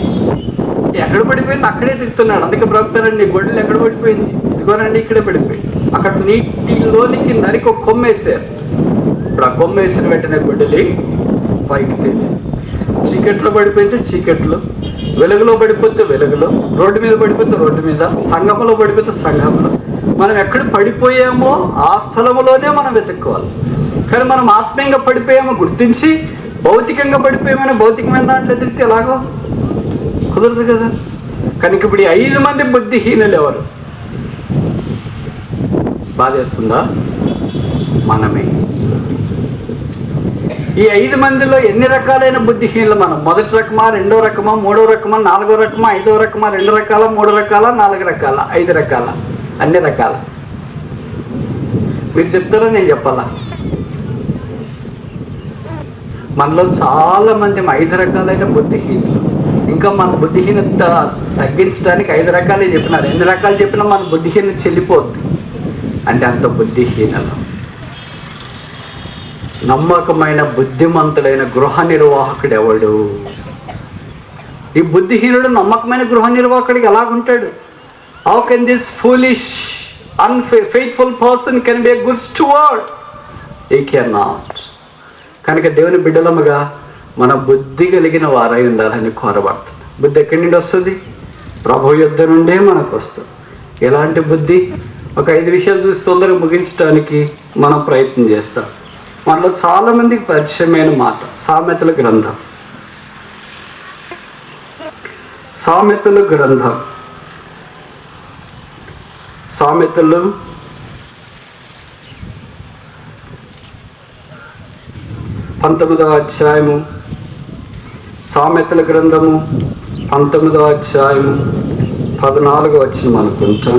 ఎక్కడ పడిపోయింది అక్కడే తిరుగుతున్నాడు. అందుకే ప్రవక్తనండి, గొడ్డలు ఎక్కడ పడిపోయింది, ఇదిగోనండి ఇక్కడే పడిపోయింది. అక్కడ నీటిలోనికి నరికి ఒక కొమ్మ వేసారు. ఇప్పుడు ఆ కొమ్మ వేసిన వెంటనే గొడ్డలి పైకి తేలి, చీకట్లో పడిపోతే చీకట్లో, వెలుగులో పడిపోతే వెలుగులో, రోడ్డు మీద పడిపోతే రోడ్డు మీద, సంఘంలో పడిపోతే సంఘంలో. మనం ఎక్కడ పడిపోయామో ఆ స్థలంలోనే మనం వెతుక్కోవాలి. కానీ మనం ఆత్మీయంగా పడిపోయామో గుర్తించి భౌతికంగా పడిపోయామని భౌతికమైన దాంట్లో ఎదిరితే ఎలాగో కుదరదు కదా. కనుక ఇప్పుడు ఈ 5 మంది బుద్ధిహీనులు ఎవరు? బాధేస్తుందా? మనమే. ఈ 5 మందిలో ఎన్ని రకాలైన బుద్ధిహీనులు మనం? మొదటి రకమా, రెండో రకమా, మూడో రకమా, నాలుగో రకమా, 5వ రకమా, 2 రకాల, 3 రకాల, 4 రకాల, 5 రకాల, అన్ని రకాల? మీరు చెప్తారా నేను చెప్పాలా? మనలో చాలా మంది 5 రకాలైన బుద్ధిహీనులు. ఇంకా మన బుద్ధిహీనత తగ్గించడానికి 5 రకాలే చెప్పినారు. ఎన్ని రకాలు చెప్పినా మన బుద్ధిహీనత చెల్లిపోద్ది. అంటే అంత బుద్ధిహీనలు. నమ్మకమైన బుద్ధిమంతుడైన గృహ నిర్వాహకుడు ఎవడు? ఈ బుద్ధిహీనుడు నమ్మకమైన గృహ నిర్వాహకుడికి ఎలాగుంటాడు? How can this foolish unfaithful person can be a good steward? He can not. కనుక దేవుని బిడ్డలముగా మన బుద్ధి కలిగిన వారై ఉండాలని కోరబడుతుంది. బుద్ధి ఎక్కడి నుండి వస్తుంది? ప్రభు యుద్ధ నుండే మనకు వస్తుంది. ఎలాంటి బుద్ధి? ఒక 5 విషయాలు చూసి తొందరగా ముగించడానికి మనం ప్రయత్నం చేస్తాం. మనలో చాలామందికి పరిచయమైన మాట సామెతల గ్రంథం. సామెతల గ్రంథం, సామెతలు 19వ అధ్యాయము, సామెతల గ్రంథము 19వ అధ్యాయము 14వ వచనం అనుకుంటా.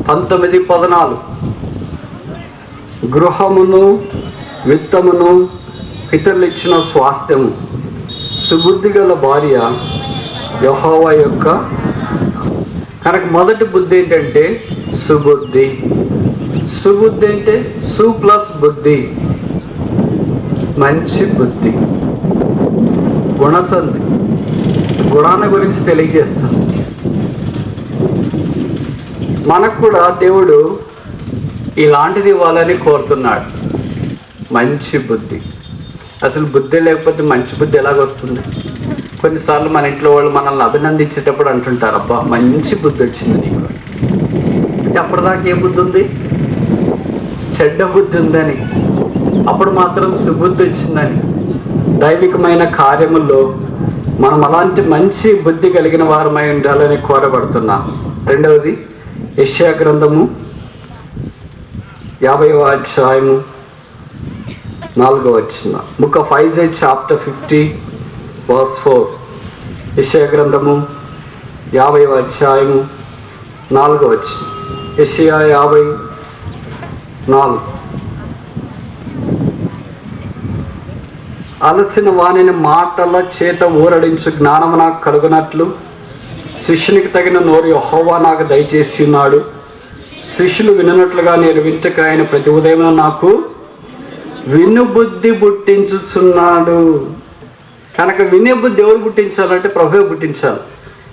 19:14 గృహమును విత్తమును పితరులు ఇచ్చిన స్వాస్థ్యము, సుబుద్ధి గల భార్య యెహోవా యొక్క. కనుక మొదటి బుద్ధి ఏంటంటే సుబుద్ధి. సుబుద్ధి అంటే సు ప్లస్ బుద్ధి, మంచి బుద్ధి, గుణసంధి, గుణాల గురించి తెలియజేస్తాను. మనకు కూడా దేవుడు ఇలాంటిది ఇవ్వాలని కోరుతున్నాడు, మంచి బుద్ధి. అసలు బుద్ధి లేకపోతే మంచి బుద్ధి ఎలాగొస్తుంది? కొన్నిసార్లు మన ఇంట్లో వాళ్ళు మనల్ని అభినందించేటప్పుడు అంటుంటారు, అబ్బా మంచి బుద్ధి వచ్చింది నీకు. అంటే అప్పటిదాకా ఏ బుద్ధి ఉంది? చెడ్డ బుద్ధి ఉందని. అప్పుడు మాత్రం సుబుద్ధి వచ్చిందని. దైవికమైన కార్యముల్లో మనం అలాంటి మంచి బుద్ధి కలిగిన వారమై ఉండాలని కోరబడుతున్నాం. రెండవది యెషయా గ్రంథము 50వ అధ్యాయము 4వ వచనం. Book of Isaiah chapter 50 verse 4. యెషయా గ్రంథము 50వ అధ్యాయము 4వ వచనం. యెషయా 50:4. అలసిన వాణిని మాటల చేత ఊరడించు జ్ఞానము నాకు కలుగునట్లు శిష్యునికి తగిన నోరు యెహోవా నాకు దయచేసి ఉన్నాడు. శిష్యులు వినట్లుగా నేను వింటక ఆయన ప్రతి ఉదయం నాకు వినుబుద్ధి పుట్టించుచున్నాడు. కనుక వినే బుద్ధి ఎవరు పుట్టించాలంటే ప్రభువే పుట్టించాలి.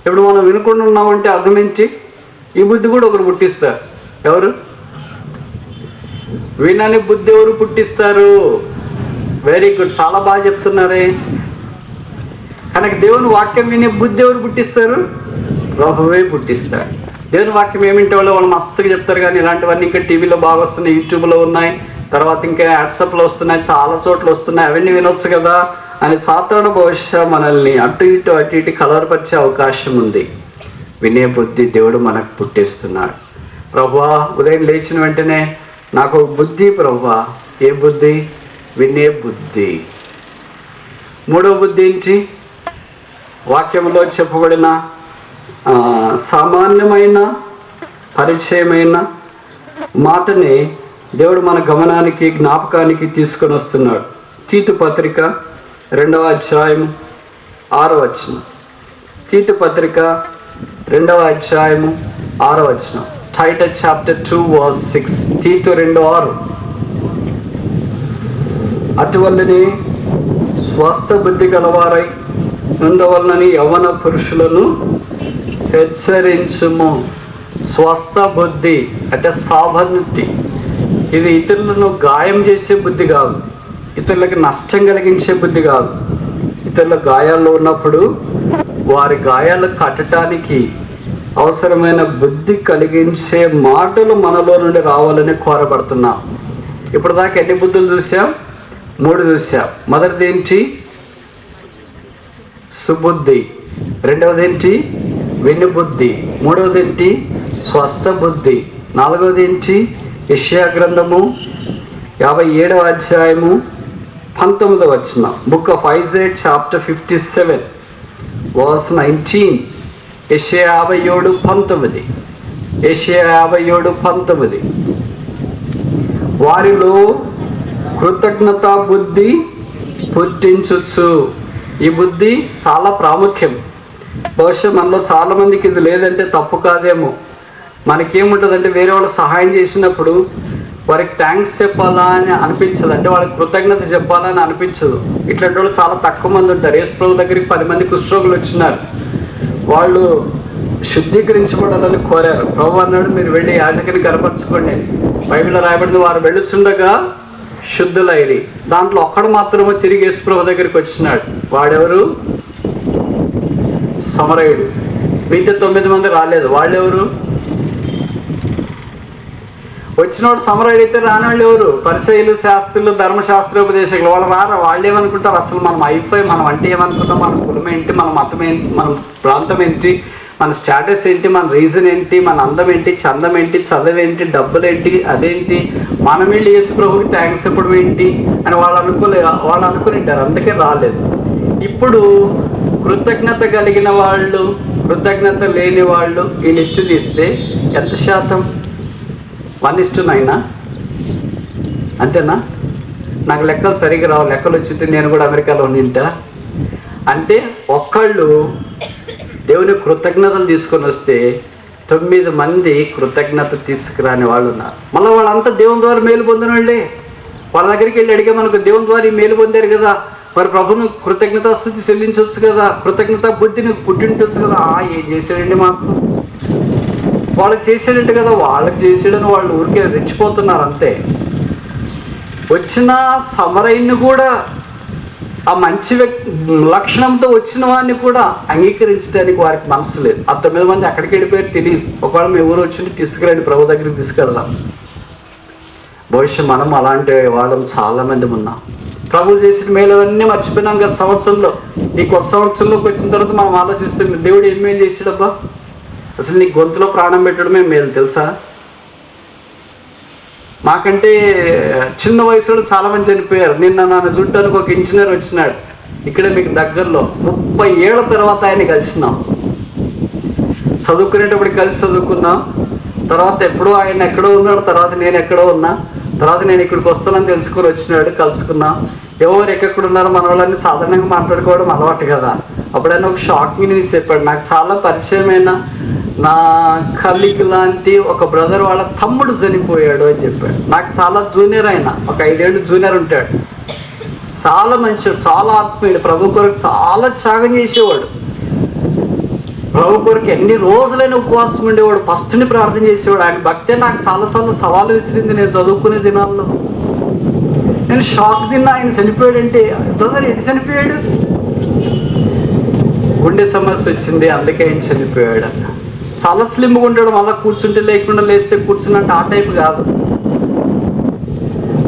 ఇప్పుడు మనం వినకుండా ఉన్నామంటే అర్థం ఏంటి? ఈ బుద్ధి కూడా ఒకరు పుట్టిస్తారు. ఎవరు? వినని బుద్ధి ఎవరు పుట్టిస్తారు? వెరీ గుడ్, చాలా బాగా చెప్తున్నారే. కనుక దేవుని వాక్యం వినే బుద్ధి ఎవరు పుట్టిస్తారు? ప్రభువే పుట్టిస్తాడు. దేవుని వాక్యం ఏమింటే వాళ్ళు మస్తుగా చెప్తారు, కానీ ఇలాంటివన్నీ ఇంకా టీవీలో బాగా వస్తున్నాయి, యూట్యూబ్లో ఉన్నాయి, తర్వాత ఇంకా వాట్సాప్లో వస్తున్నాయి, చాలా చోట్ల వస్తున్నాయి, అవన్నీ వినొచ్చు కదా అని సాతాను బహుశా మనల్ని అటు ఇటు కలవరపరిచే అవకాశం ఉంది. వినే బుద్ధి దేవుడు మనకు పుట్టిస్తున్నాడు. ప్రభువా, ఉదయం లేచిన వెంటనే నాకు ఒక బుద్ధి ప్రభువా. ఏ బుద్ధి? వినే బుద్ధి. మూడవ బుద్ధి ఏంటి? వాక్యంలో చెప్పబడిన సామాన్యమైన పరిచయమైన మాటని దేవుడు మన గమనానికి జ్ఞాపకానికి తీసుకొని వస్తున్నాడు. తీతు పత్రిక 2వ అధ్యాయం 6వ వచనం. తీతు పత్రిక 2వ అధ్యాయం 6వ వచనం. Titus chapter 2 verse 6. తీతు 2:6. అటువల్లనే స్వస్థ బుద్ధి గలవారై ఉండవలనని యవ్వన పురుషులను హెచ్చరించుము. స్వస్థ బుద్ధి అంటే సాబర్నిటీ. ఇది ఇతరులను గాయం చేసే బుద్ధి కాదు, ఇతరులకి నష్టం కలిగించే బుద్ధి కాదు. ఇతరుల గాయాల్లో ఉన్నప్పుడు వారి గాయాలు కట్టడానికి అవసరమైన బుద్ధి కలిగించే మాటలు మనలో నుండి రావాలని కోరబడుతున్నాం. ఇప్పుడు దాకా ఎన్ని బుద్ధులు చూసాం? 3 చూసాం. మొదటిది ఏంటి? సుబుద్ధి. రెండవది ఏంటి? వినుబుద్ధి. మూడవది ఏంటి? స్వస్థ బుద్ధి. నాలుగవది ఏంటి? యెషయా గ్రంథము 57వ అధ్యాయము 19వ వచనం. Book of Isaiah chapter 57 verse 19. యెషయా 57:19. యెషయా 57:19. వారిలో కృతజ్ఞతా బుద్ధి పుట్టించుచు. ఈ బుద్ధి చాలా ప్రాముఖ్యం. బహుశా మనలో చాలామందికి ఇది లేదంటే తప్పు కాదేమో. మనకేముంటుందంటే వేరే వాళ్ళు సహాయం చేసినప్పుడు వారికి థ్యాంక్స్ చెప్పాలా అని అనిపించదు, అంటే వాళ్ళకి కృతజ్ఞత చెప్పాలని అనిపించదు. ఇట్లాంటి వాళ్ళు చాలా తక్కువ మంది ఉంటారు. యేసు ప్రభు దగ్గరికి 10 మంది కుష్ఠరోగులు వచ్చినారు. వాళ్ళు శుద్ధీకరించబడాలని కోరారు. ప్రభు అన్నాడు, మీరు వెళ్ళి యాజకుని కనపరచుకోండి. బైబిల్లో రాయబడింది, వారు వెళ్ళుచుండగా శుద్ధులైరి. దాంట్లో ఒక్కడు మాత్రమే తిరిగి యేసు ప్రభు దగ్గరికి వచ్చినాడు. వాడెవరు? సమరయుడు. మిగతా 9 మంది రాలేదు. వాళ్ళెవరు? వచ్చినవాడు సమరయుడు అయితే రానివాళ్ళు ఎవరు? పరిసయ్యులు, శాస్త్రులు, ధర్మశాస్త్రోపదేశకులు. వాళ్ళు రారా? వాళ్ళు ఏమనుకుంటారు? అసలు మనం మనం అంటే ఏమనుకుంటాం? మన కులం ఏంటి, మన మతం ఏంటి, మన ప్రాంతం ఏంటి, మన స్టేటస్ ఏంటి, మన రీజన్ ఏంటి, మన అందం ఏంటి, చందం ఏంటి, చదువు ఏంటి, డబ్బులు ఏంటి, అదేంటి, మనం వెళ్ళి యేసు ప్రభువుకి థ్యాంక్స్ చెప్పడం ఏంటి అని వాళ్ళు అనుకునింటారు. అందుకే రాలేదు. ఇప్పుడు కృతజ్ఞత కలిగిన వాళ్ళు, కృతజ్ఞత లేని వాళ్ళు ఈ లిస్టు తీస్తే ఎంత శాతం? 1:9 అంతేనా? నాకు లెక్కలు సరిగ్గా రావు. లెక్కలు వచ్చింటే నేను కూడా అమెరికాలో ఉండింటా. అంటే ఒక్కళ్ళు దేవుని కృతజ్ఞతలు తీసుకొని వస్తే 9 మంది కృతజ్ఞత తీసుకురాని వాళ్ళు ఉన్నారు. మళ్ళీ వాళ్ళంతా దేవుని ద్వారా మేలు పొందిన వాళ్ళే. వాళ్ళ దగ్గరికి వెళ్ళి అడిగామనుకో, దేవుని ద్వారా మేలు పొందారు కదా, మరి ప్రభును కృతజ్ఞతాస్థుతి చెల్లించవచ్చు కదా, కృతజ్ఞత బుద్ధిని పుట్టించవచ్చు కదా. ఏం చేశాడండి మాకు? వాళ్ళకి చేసాడంటే కదా, వాళ్ళకి చేసాడని వాళ్ళు ఊరికే రెచ్చిపోతున్నారు అంతే. వచ్చిన సమరయుని కూడా, ఆ మంచి లక్షణంతో వచ్చిన వాడిని కూడా అంగీకరించడానికి వారికి మనసు లేదు. ఆ 9 మంది అక్కడికి వెళ్ళిపోయారు తెలియదు. ఒకవేళ మీ ఊరు వచ్చి తీసుకురండి, ప్రభు దగ్గరికి తీసుకెళ్దాం. బహుశా మనం అలాంటి వాళ్ళం చాలామంది ఉన్నాం. ప్రభు చేసిన మేలవన్నీ మర్చిపోయినాం గత సంవత్సరంలో. ఈ కొత్త సంవత్సరంలోకి వచ్చిన తర్వాత మనం ఆలోచిస్తే దేవుడు ఏం మేలు చేసాడబ్బా, అసలు నీ గొంతులో ప్రాణం పెట్టడమే మేలు తెలుసా. మాకంటే చిన్న వయసులో చాలామంది చనిపోయారు. నిన్న నన్ను చూడటానికి ఒక ఇంజనీర్ వచ్చినాడు, ఇక్కడే మీకు దగ్గరలో. 30 ఏళ్ల తర్వాత ఆయన కలిసినాం. చదువుకునేటప్పుడు కలిసి చదువుకున్నాం. తర్వాత ఎప్పుడో ఆయన ఎక్కడో ఉన్నాడు, తర్వాత నేను ఎక్కడో ఉన్నా. తర్వాత నేను ఇక్కడికి వస్తానని తెలుసుకొని వచ్చినాడు, కలుసుకున్నాం. ఎవరు ఎక్కడున్నారో మన వాళ్ళని సాధారణంగా మాట్లాడుకోవడం అలవాటు కదా. అప్పుడైనా ఒక షాకింగ్ న్యూస్ చెప్పాడు. నాకు చాలా పరిచయమైన నా కలీగ్ లాంటి ఒక బ్రదర్ వాళ్ళ తమ్ముడు చనిపోయాడు అని చెప్పాడు. నాకు చాలా జూనియర్, ఆయన ఒక 5 ఏళ్ళు జూనియర్ ఉంటాడు. చాలా మంచివాడు, చాలా ఆత్మీయుడు, ప్రభు కొరకు చాలా త్యాగం చేసేవాడు. ప్రభు కొరకు ఎన్ని రోజులైన ఉపవాసం ఉండేవాడు, ఫస్ట్ని ప్రార్థన చేసేవాడు. ఆయన భక్తే నాకు చాలాసార్లు సవాలు విసిరింది నేను చదువుకునే దినాల్లో. నేను షాక్ తిన్నా, ఆయన చనిపోయాడంటే. బ్రదర్ ఎటు చనిపోయాడు? గుండె సమస్య వచ్చింది, అందుకే ఆయన చనిపోయాడు అన్న. చాలా స్లిమ్గా ఉంటాడు, మళ్ళీ కూర్చుంటే లేకుండా లేస్తే కూర్చున్నట్టు ఆ టైప్ కాదు.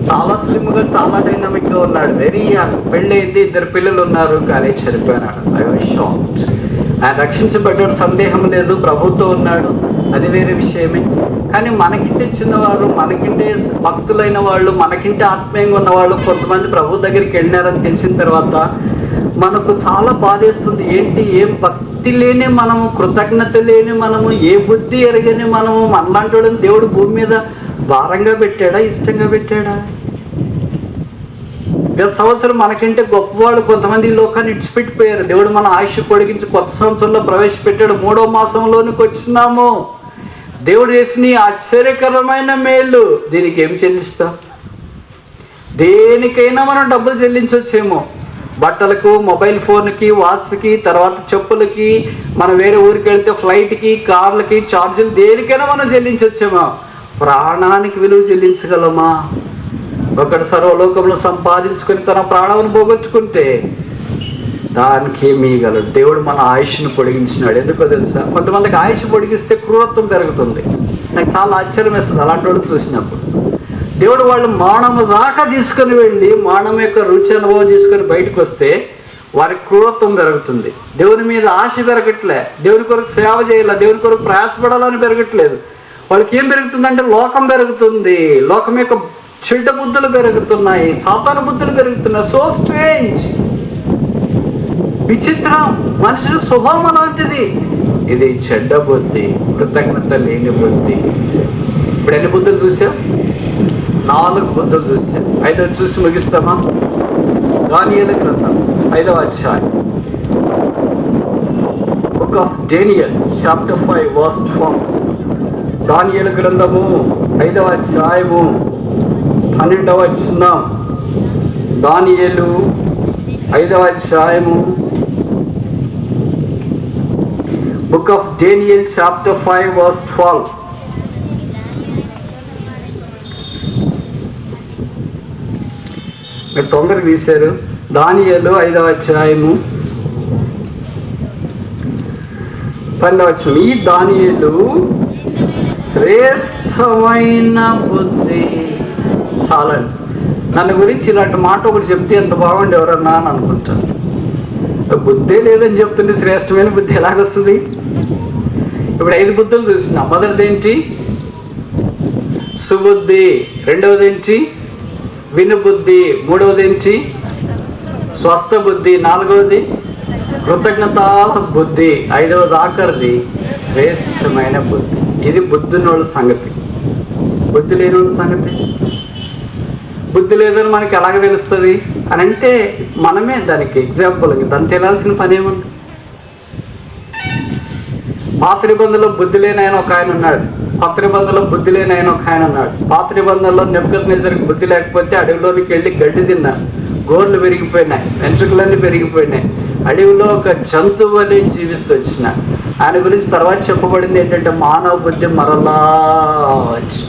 చాలా స్లిమ్గా, చాలా డైనమిక్గా ఉన్నాడు. వెరీ యంగ్, పెళ్ళైంది, 2 పిల్లలు ఉన్నారు, కానీ చనిపోయినాడు. I was shocked. ఆయన రక్షించబడ్డాడు, సందేహం లేదు. ప్రభుతో ఉన్నాడు, అది వేరే విషయమే. కానీ మనకింటే చిన్నవారు, మనకింటే భక్తులైన వాళ్ళు, మనకింటే ఆత్మీయంగా ఉన్నవాళ్ళు కొంతమంది ప్రభు దగ్గరికి వెళ్ళినారని తెలిసిన తర్వాత మనకు చాలా బాధేస్తుంది. ఏంటి, ఏం భక్తి లేని మనము, కృతజ్ఞత లేని మనము, ఏ బుద్ధి ఎరగని మనము, మనలాంటి వాడిని దేవుడు భూమి మీద భారంగా పెట్టాడా, ఇష్టంగా పెట్టాడా? గత సంవత్సరం మనకంటే గొప్పవాళ్ళు కొంతమంది ఈ లోకాన్ని ఇడిచిపెట్టిపోయారు. దేవుడు మన ఆయుష్ పొడిగించి కొత్త సంవత్సరంలో ప్రవేశపెట్టాడు. 3వ మాసంలోనికి వచ్చినాము. దేవుడు చేసిన ఆశ్చర్యకరమైన మేలు, దీనికి ఏం చెల్లిస్తాం? దేనికైనా మనం డబ్బులు చెల్లించవచ్చేమో. బట్టలకు, మొబైల్ ఫోన్కి, వాచ్కి, తర్వాత చెప్పులకి, మనం వేరే ఊరికి వెళ్తే ఫ్లైట్కి, కార్లకి, ఛార్జీలు, దేనికైనా మనం చెల్లించవచ్చేమో. ప్రాణానికి విలువ చెల్లించగలమా? ఒకటి సర్వలోకంలో సంపాదించుకొని తన ప్రాణాలను పోగొట్టుకుంటే దానికి ఏమి ఇవ్వగలడు? దేవుడు మన ఆయుష్ను పొడిగించినాడు. ఎందుకో తెలుసా? కొంతమందికి ఆయుష్ పొడిగిస్తే క్రూరత్వం పెరుగుతుంది. నాకు చాలా ఆశ్చర్యం వేస్తుంది అలాంటి వాళ్ళు చూసినప్పుడు. దేవుడు వాళ్ళు మానము దాకా తీసుకొని వెళ్ళి మానవం యొక్క రుచి అనుభవం తీసుకొని బయటకు వస్తే వారికి క్రూరత్వం పెరుగుతుంది. దేవుని మీద ఆశ పెరగట్లే, దేవుని కొరకు సేవ చేయాల, దేవుని కొరకు ప్రయాసపడాలని పెరగట్లేదు. వాళ్ళకి ఏం పెరుగుతుందంటే లోకం పెరుగుతుంది, లోకం యొక్క చెడ్డ బుద్ధులు పెరుగుతున్నాయి, సాతాను బుద్ధులు పెరుగుతున్నాయి. సో స్ట్రేంజ్, విచిత్రం. మనుషుల స్వభావం అలాంటిది. ఇది చెడ్డ బుద్ధి, కృతజ్ఞత లేని బుద్ధి. ఇప్పుడు ఎన్ని బుద్ధులు చూసాం? 4 బుద్ధులు చూసాం. 5వ చూసి ముగిస్తామా? దానియేలు గ్రంథం 5వ అధ్యాయం, book of Daniel chapter 5 verse 12. దానియేలు గ్రంథము 5వ అధ్యాయము 12వ వచనం. దానియేలు 5వ అధ్యాయము, book of Daniel chapter 5 verse 12. మీరు తొందరగా తీశారు. దానియేలు 5వ అధ్యాయము 12వ వచనం. ఈ దానియేలు శ్రేష్టమైన బుద్ధి. చాలండి. నన్ను గురించి ఇలాంటి మాట ఒకటి చెప్తే ఎంత బాగుండి ఎవరన్నా అని అనుకుంటాను. బుద్ధే లేదని చెప్తుంటే శ్రేష్టమైన బుద్ధి ఎలాగొస్తుంది? ఇప్పుడు 5 బుద్ధులు చూసినా. మొదటిది ఏంటి? సుబుద్ధి. రెండవది ఏంటి? వినుబుద్ధి. మూడవది ఏంటి? స్వస్థ బుద్ధి. నాలుగవది కృతజ్ఞతా బుద్ధి. 5వది ఆఖరిది శ్రేష్టమైన బుద్ధి. ఇది బుద్ధినోళ్ళ సంగతి. బుద్ధి లేనోళ్ళ సంగతి. బుద్ధి లేదని మనకి ఎలాగ తెలుస్తుంది అని అంటే మనమే దానికి ఎగ్జాంపుల్. దాన్ని తెలియాల్సిన పని ఏముంది? పాత నిబంధనలో బుద్ధి లేని ఆయన ఒక ఆయన ఉన్నాడు, కొత్త నిబంధనలో బుద్ధి లేని ఆయన ఒక ఆయన ఉన్నాడు. పాత నిబంధనలో నెబుకద్నెజరుకి బుద్ధి లేకపోతే అడవిలోనికి వెళ్ళి గడ్డి తిన్నాడు, గోర్లు పెరిగిపోయినాయి, వెంట్రుకలన్నీ పెరిగిపోయినాయి, అడవిలో ఒక జంతువు వలె జీవిస్తూ వచ్చిన ఆయన గురించి తర్వాత చెప్పబడింది ఏంటంటే మానవ బుద్ధి మరలా వచ్చిన.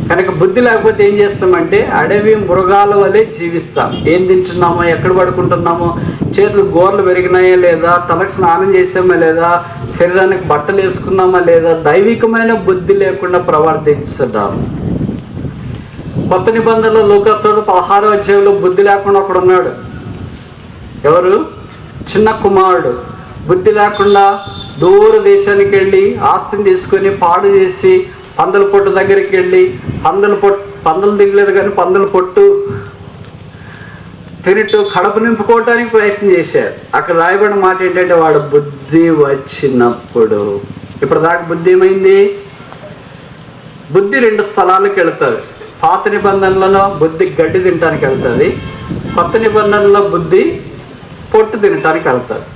కనుక బుద్ధి లేకపోతే ఏం చేస్తామంటే అడవి మృగాల వలె జీవిస్తాం. ఏం తింటున్నామో, ఎక్కడ పడుకుంటున్నామో, చేతులు గోర్లు పెరిగినాయా లేదా, తలకు స్నానం చేసామా లేదా, శరీరానికి బట్టలు వేసుకున్నామా లేదా, దైవికమైన బుద్ధి లేకుండా ప్రవర్తించున్నాము. కొత్త నిబంధనలో లూకాసు 16వ అధ్యాయంలో బుద్ధి లేకుండా ఒకడు ఉన్నాడు. ఎవరు? చిన్న కుమారుడు. బుద్ధి లేకుండా దూర దేశానికి వెళ్ళి ఆస్తిని తీసుకొని పాడు చేసి పందుల పొట్టు దగ్గరికి వెళ్ళి పందులు దిగలేదు కానీ పందుల పొట్టు తింటూ కడుపు నింపుకోవటానికి ప్రయత్నం చేశారు. అక్కడ రాయబడిన మాట ఏంటంటే వాడు బుద్ధి వచ్చినప్పుడు. ఇప్పటిదాకా బుద్ధి ఏమైంది? బుద్ధి 2 స్థలాలకు వెళుతుంది. పాత నిబంధనలలో బుద్ధి గడ్డి తినటానికి వెళ్తుంది, కొత్త నిబంధనలో బుద్ధి పొట్టు తినటానికి వెళ్తుంది.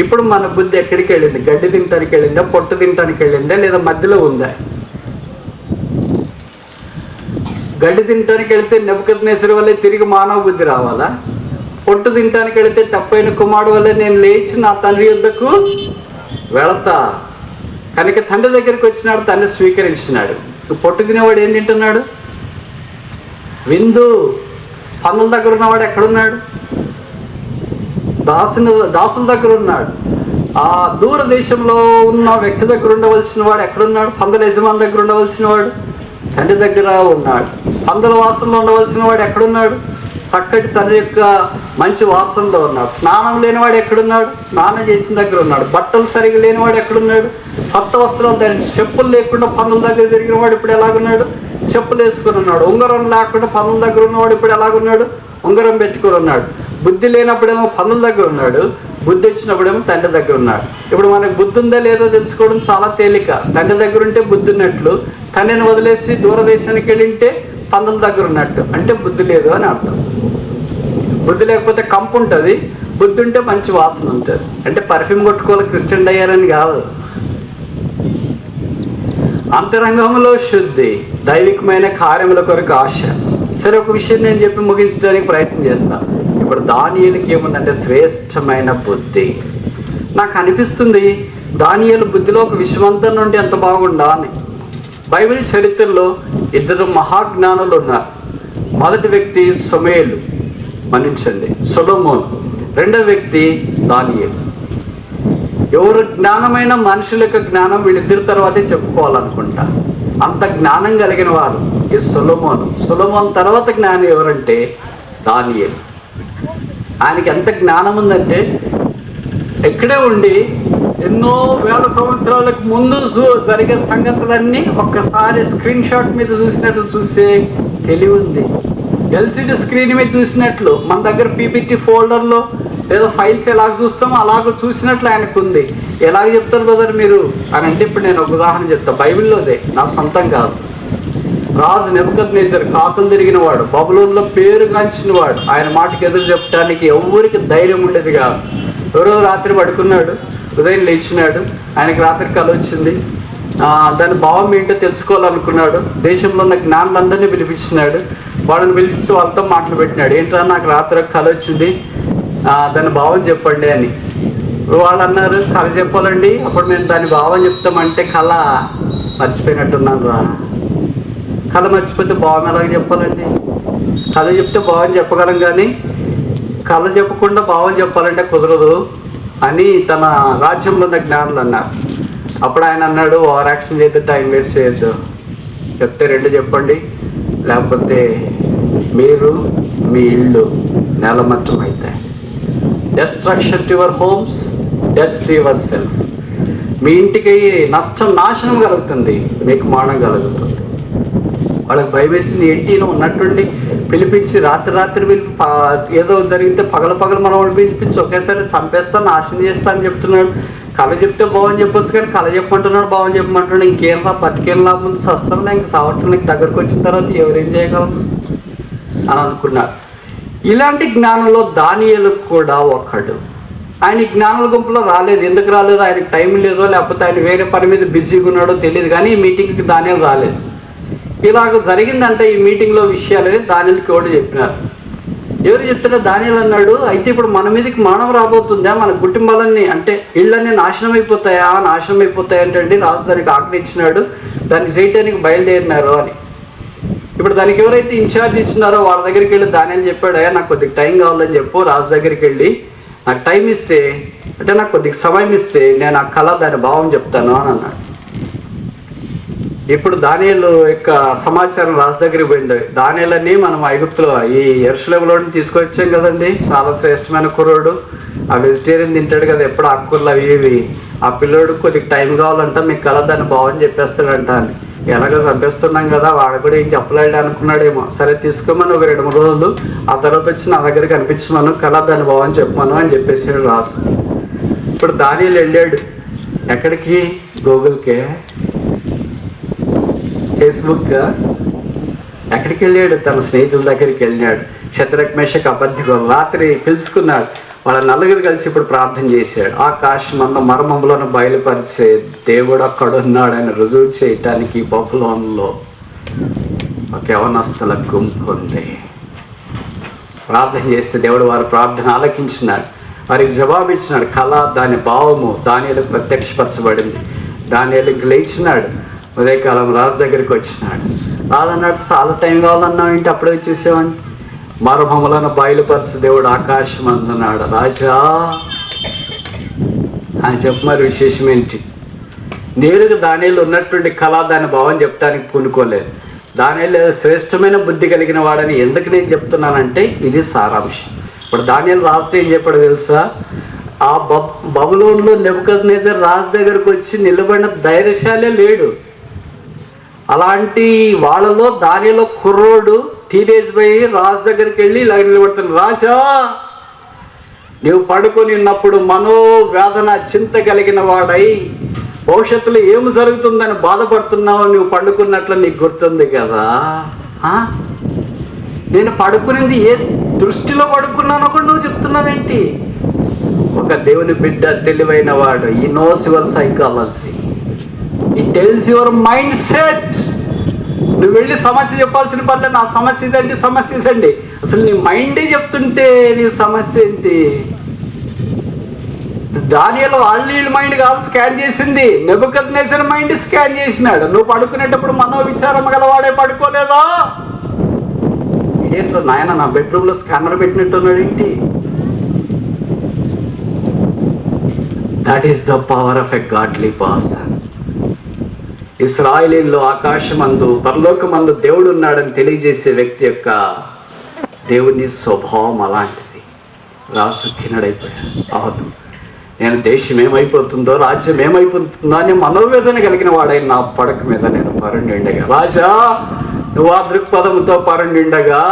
ఇప్పుడు మన బుద్ధి ఎక్కడికి వెళ్ళింది? గడ్డి తినటానికి వెళ్ళిందా, పొట్టు తినటానికి వెళ్ళిందా, లేదా మధ్యలో ఉందా? గడ్డి తినటానికి వెళితే నెబుకద్నెజరు వల్లే తిరిగి మానవ బుద్ధి రావాలా? పొట్టు తినటానికి వెళితే తప్పైన కుమారుడు వల్లే నేను లేచి నా తండ్రి యొద్దకు వెళతా. కనుక తండ్రి దగ్గరికి వచ్చినాడు, తండ్రి స్వీకరించినాడు. పొట్టు తినేవాడు ఏం తింటున్నాడు? విందు. పన్నుల దగ్గర ఉన్నవాడు ఎక్కడున్నాడు? దాసుల దగ్గర ఉన్నాడు. ఆ దూర దేశంలో ఉన్న వ్యక్తి దగ్గర ఉండవలసిన వాడు ఎక్కడున్నాడు? పందుల యజమాని దగ్గర ఉండవలసిన వాడు తండ్రి దగ్గర ఉన్నాడు. పందుల వాసనలో ఉండవలసిన వాడు ఎక్కడున్నాడు? చక్కటి తండ్రి యొక్క మంచి వాసనలో ఉన్నాడు. స్నానం లేనివాడు ఎక్కడున్నాడు? స్నానం చేసిన దగ్గర ఉన్నాడు. బట్టలు సరిగా లేనివాడు ఎక్కడున్నాడు? కొత్త వస్త్రాలు ధరించి చెప్పులు లేకుండా పందుల దగ్గర తిరిగిన వాడు ఇప్పుడు ఎలాగున్నాడు? చెప్పులు వేసుకుని ఉన్నాడు. ఉంగరం లేకుండా పందుల దగ్గర ఉన్నవాడు ఇప్పుడు ఎలాగున్నాడు? ఉంగరం పెట్టుకుని ఉన్నాడు. బుద్ధి లేనప్పుడేమో పందుల దగ్గర ఉన్నాడు, బుద్ధి వచ్చినప్పుడేమో తండ్రి దగ్గర ఉన్నాడు. ఇప్పుడు మనకు బుద్ధి ఉందా లేదో తెలుసుకోవడం చాలా తేలిక. తండ్రి దగ్గర ఉంటే బుద్ధి ఉన్నట్లు, తండ్రిని వదిలేసి దూరదేశానికి వెళ్ళింటే పందుల దగ్గర ఉన్నట్టు, అంటే బుద్ధి లేదు అని అర్థం. బుద్ధి లేకపోతే కంపు ఉంటుంది, బుద్ధి ఉంటే మంచి వాసన ఉంటుంది. అంటే పర్ఫ్యూమ్ కొట్టుకోవాలి క్రిస్టియన్ అయ్యారని కాదు. అంతరంగంలో శుద్ధి, దైవికమైన కార్యముల కొరకు ఆశ, సరే, ఒక విషయం నేను చెప్పి ముగించడానికి ప్రయత్నం చేస్తాను. ఇప్పుడు దానియేలుకి ఏముందంటే శ్రేష్టమైన బుద్ధి. నాకు అనిపిస్తుంది దానియేలు బుద్ధిలో ఒక విషయమంతా నుండి ఎంత బాగుండా అని. బైబిల్ చరిత్రలో ఇద్దరు మహాజ్ఞానులు ఉన్నారు. మొదటి వ్యక్తి సమూయేలు, మన్నించండి, సొలొమోను. రెండవ వ్యక్తి దానియేలు. ఎవరు జ్ఞానమైన మనుషుల యొక్క జ్ఞానం వీళ్ళిద్దరి తర్వాతే చెప్పుకోవాలనుకుంటా. అంత జ్ఞానం కలిగిన వారు ఈ సొలొమోను తర్వాత జ్ఞానం ఎవరంటే దానియేలు. ఆయనకి ఎంత జ్ఞానం ఉందంటే ఎక్కడే ఉండి ఎన్నో వేల సంవత్సరాలకు ముందు జరిగే సంగతులన్నీ ఒక్కసారి స్క్రీన్ షాట్ మీద చూసినట్లు చూసే తెలివి ఉంది. ఎల్సిడి స్క్రీన్ మీద చూసినట్లు మన దగ్గర పీపీటీ ఫోల్డర్లో లేదా ఫైల్స్ ఎలాగ చూస్తామో అలాగ చూసినట్లు ఆయనకు ఉంది. ఎలాగ చెప్తారు బ్రదర్ మీరు అని అంటే, ఇప్పుడు నేను ఒక ఉదాహరణ చెప్తాను, బైబిల్లోదే, నా సొంతం కాదు. రాజు నెబుకద్నెజర్ కాకులు తిరిగిన వాడు, బబులోనులో పేరుగాంచిన వాడు. ఆయన మాటకి ఎదురు చెప్పడానికి ఎవరికి ధైర్యం ఉండేది కాదు. ఎవరో రాత్రి పడుకున్నాడు, ఉదయం లేచినాడు, ఆయనకి రాత్రి కల వచ్చింది. దాని భావం ఏంటో తెలుసుకోవాలనుకున్నాడు. దేశంలో ఉన్న జ్ఞానులందరినీ పిలిపించినాడు. వాళ్ళని పిలిపించి వాళ్ళతో మాటలు పెట్టినాడు. ఏంటో నాకు రాత్రి కల వచ్చింది, దాని భావం చెప్పండి అని. వాళ్ళు అన్నారు, కళ చెప్పాలండి. అప్పుడు మేము దాని భావం చెప్తామంటే కళ మర్చిపోయినట్టున్నాను రా. కళ మర్చిపోతే భావం ఎలాగ చెప్పాలండి? కళ చెప్తే భావం చెప్పగలం, కానీ కళ చెప్పకుండా భావం చెప్పాలంటే కుదరదు అని తన రాజ్యంలో ఉన్న జ్ఞానులు అన్నారు. అప్పుడు ఆయన అన్నాడు, ఓవర్ యాక్షన్ చేస్తే టైం వేస్ట్ చేయొద్దు, చెప్తే రెండు చెప్పండి, లేకపోతే మీరు మీ ఇళ్ళు నేలమట్టం అవుతాయి. Destruction to your homes, death to yourself. మీ ఇంటికి నష్టం, నాశనం కలుగుతుంది, మీకు మరణం కలుగుతుంది. వాళ్ళకి భయం వేసింది. ఏంటిలో ఉన్నట్టుండి పిలిపించి రాత్రి పిలిపి ఏదో జరిగితే పగల మనం వాళ్ళు పిలిపించి ఒకేసారి చంపేస్తాను, నాశనం చేస్తా అని చెప్తున్నాడు. కళ చెప్తే బాగుని చెప్పొచ్చు, కానీ కళ చెప్పమంటున్నాడు, బాగుని చెప్పమంటున్నాడు. ఇంకేం రా, బతికేం లా, ముందు సస్తాంలే, ఇంక సావటానికి దగ్గరకు వచ్చిన తర్వాత ఎవరేం చేయగలరు అని అనుకున్నాడు. ఇలాంటి జ్ఞానంలో దానియేలుకు కూడా ఒకడు. ఆయన జ్ఞానాల గుంపులో రాలేదు. ఎందుకు రాలేదు? ఆయనకు టైం లేదో, లేకపోతే ఆయన వేరే పని మీద బిజీగా ఉన్నాడో తెలియదు, కానీ ఈ మీటింగ్కి దానియేలు రాలేదు. ఇలాగ జరిగిందంటే ఈ మీటింగ్లో విషయాలని దానియేలుకి ఒకటి చెప్పినారు. ఎవరు చెప్తారో దానియేలు అన్నాడు, అయితే ఇప్పుడు మన మీదకి మానవ రాబోతుందా, మన కుటుంబాలన్నీ అంటే ఇళ్ళన్నీ నాశనం అయిపోతాయా అంటే రాజు దానికి ఆజ్ఞ ఇచ్చినాడు, దాన్ని చేయటానికి బయలుదేరినారు అని. ఇప్పుడు దానికి ఎవరైతే ఇన్ఛార్జ్ ఇచ్చినారో వాళ్ళ దగ్గరికి వెళ్ళి దానియేలు చెప్పాడు, అయ్యా నాకు కొద్దిగా టైం కావాలని చెప్పు, రాజు దగ్గరికి వెళ్ళి నాకు టైం ఇస్తే, అంటే నాకు కొద్దిగా సమయం ఇస్తే నేను ఆ కళ దాని భావం చెప్తాను అని అన్నాడు. ఇప్పుడు దానియేలు యొక్క సమాచారం రాజు దగ్గరికి పోయింది. దానియేలని మనం ఐగుప్తులో ఈ యెరూషలేములో తీసుకొచ్చాం కదండి, చాలా శ్రేష్టమైన కుర్రోడు, ఆ వెజిటేరియన్ తింటాడు కదా, ఎప్పుడు ఆకుకూరలు అవి ఇవి. ఆ పిల్లోడు కొద్దిగా టైం కావాలంట, మీకు కళ దాన్ని భావం చెప్పేస్తాడంట అని. ఎలాగో చంపేస్తున్నాం కదా, వాడు కూడా ఏం చెప్పలేడు అనుకున్నాడేమో. సరే తీసుకోమని ఒక 2-3 రోజులు, ఆ తర్వాత వచ్చి నా దగ్గరికి కనిపించమను, కళ దాని భావం చెప్పమను అని చెప్పేసాడు రాజు. ఇప్పుడు దానియేలు వెళ్ళాడు ఎక్కడికి? గూగుల్కే, ఫేస్బుక్, ఎక్కడికి వెళ్ళాడు? తన స్నేహితుల దగ్గరికి వెళ్ళాడు. శద్రక్ మేషక్ అబద్ధిగోలు రాత్రి పిలుచుకున్నాడు. వాళ్ళ నలుగురు కలిసి ఇప్పుడు ప్రార్థన చేశాడు. ఆకాశమందు మర్మములను బయలుపరిచే దేవుడు అక్కడున్నాడని రుజువు చేయటానికి బబులోనులో ఒక యవనస్తుల గుంపు ఉంది. ప్రార్థన చేస్తే దేవుడు వారి ప్రార్థన ఆలకించినాడు, వారికి జవాబు ఇచ్చినాడు. కళ దాని భావము దానియేలుకు ప్రత్యక్షపరచబడింది. దానియేలు లేచినాడు, ఉదయకాలం రాజు దగ్గరికి వచ్చినాడు. రాజు అన్నాడు, చాలా టైం కావాలన్నావు ఏంటి, అప్పుడే వచ్చేసేవాడిని. మర్మములను బయలుపరచు దేవుడు ఆకాశం అందున్నాడు. రాజా అని చెప్పు. మరి విశేషం ఏంటి? నేరుగా దానియేలు ఉన్నటువంటి కళ దాని భావం చెప్పడానికి పూనుకోలేదు. దానియేలు శ్రేష్టమైన బుద్ధి కలిగిన వాడని ఎందుకు నేను చెప్తున్నానంటే ఇది సారాంశం. ఇప్పుడు దానియేలు రాజుతో ఏం చెప్పాడు తెలుసా? ఆ బబులోనులో నెబుకద్నెజర్ రాజు దగ్గరకు వచ్చి నిలబడిన ధైర్యశాలే లేడు. అలాంటి వాళ్ళలో దానియేలు కుర్రోడు టీనేజ్ పోయి రాజు దగ్గరికి వెళ్ళి ఇలా నిలబడుతున్నాడు. రాజా, నీవు పడుకొని ఉన్నప్పుడు మనోవేదన చింత కలిగిన వాడై భవిష్యత్తులో ఏమి జరుగుతుందని బాధపడుతున్నావు, నువ్వు పండుకున్నట్లు నీకు గుర్తుంది కదా. నేను పడుకునేది ఏ దృష్టిలో పడుకున్నానో కూడా నువ్వు చెప్తున్నావేంటి? ఒక దేవుని బిడ్డ తెలివైన వాడు, ఈ నోస్ యువర్ సైకాలజీ, ఈ టెల్స్ యువర్ మైండ్ సెట్. నువ్వు వెళ్ళి సమస్య చెప్పాల్సిన పర్లేదు, నా సమస్య ఇదండి, సమస్య ఇదండి. అసలు నీ మైండే చెప్తుంటే నీ సమస్య ఏంటి? దానియేలు వాళ్ళ మైండ్ కాదు స్కాన్ చేసింది, నెబుకద్నెజర్ మైండ్ స్కాన్ చేసినాడు. నువ్వు పడుకునేటప్పుడు మనోవిచారం గలవాడే పడుకోలేదా? ఏంటో నాయన నా బెడ్రూమ్లో స్కానర్ పెట్టినట్టున్నాడు ఏంటి? That is the power of a godly person. ఇశ్రాయేలీల్లో ఆకాశమందు పరలోకమందు దేవుడు ఉన్నాడని తెలియజేసే వ్యక్తి యొక్క దేవుని స్వభావం అలాంటిది. రాజు కిన్నడైపోయాడు. అవును, నేను దేశం ఏమైపోతుందో, రాజ్యం ఏమైపోతుందో అని మనోవేదన కలిగిన వాడైన నా పడక మీద నేను పరుండిండగా, రాజా నువ్వు ఆ దృక్పథంతో పరుండిండగా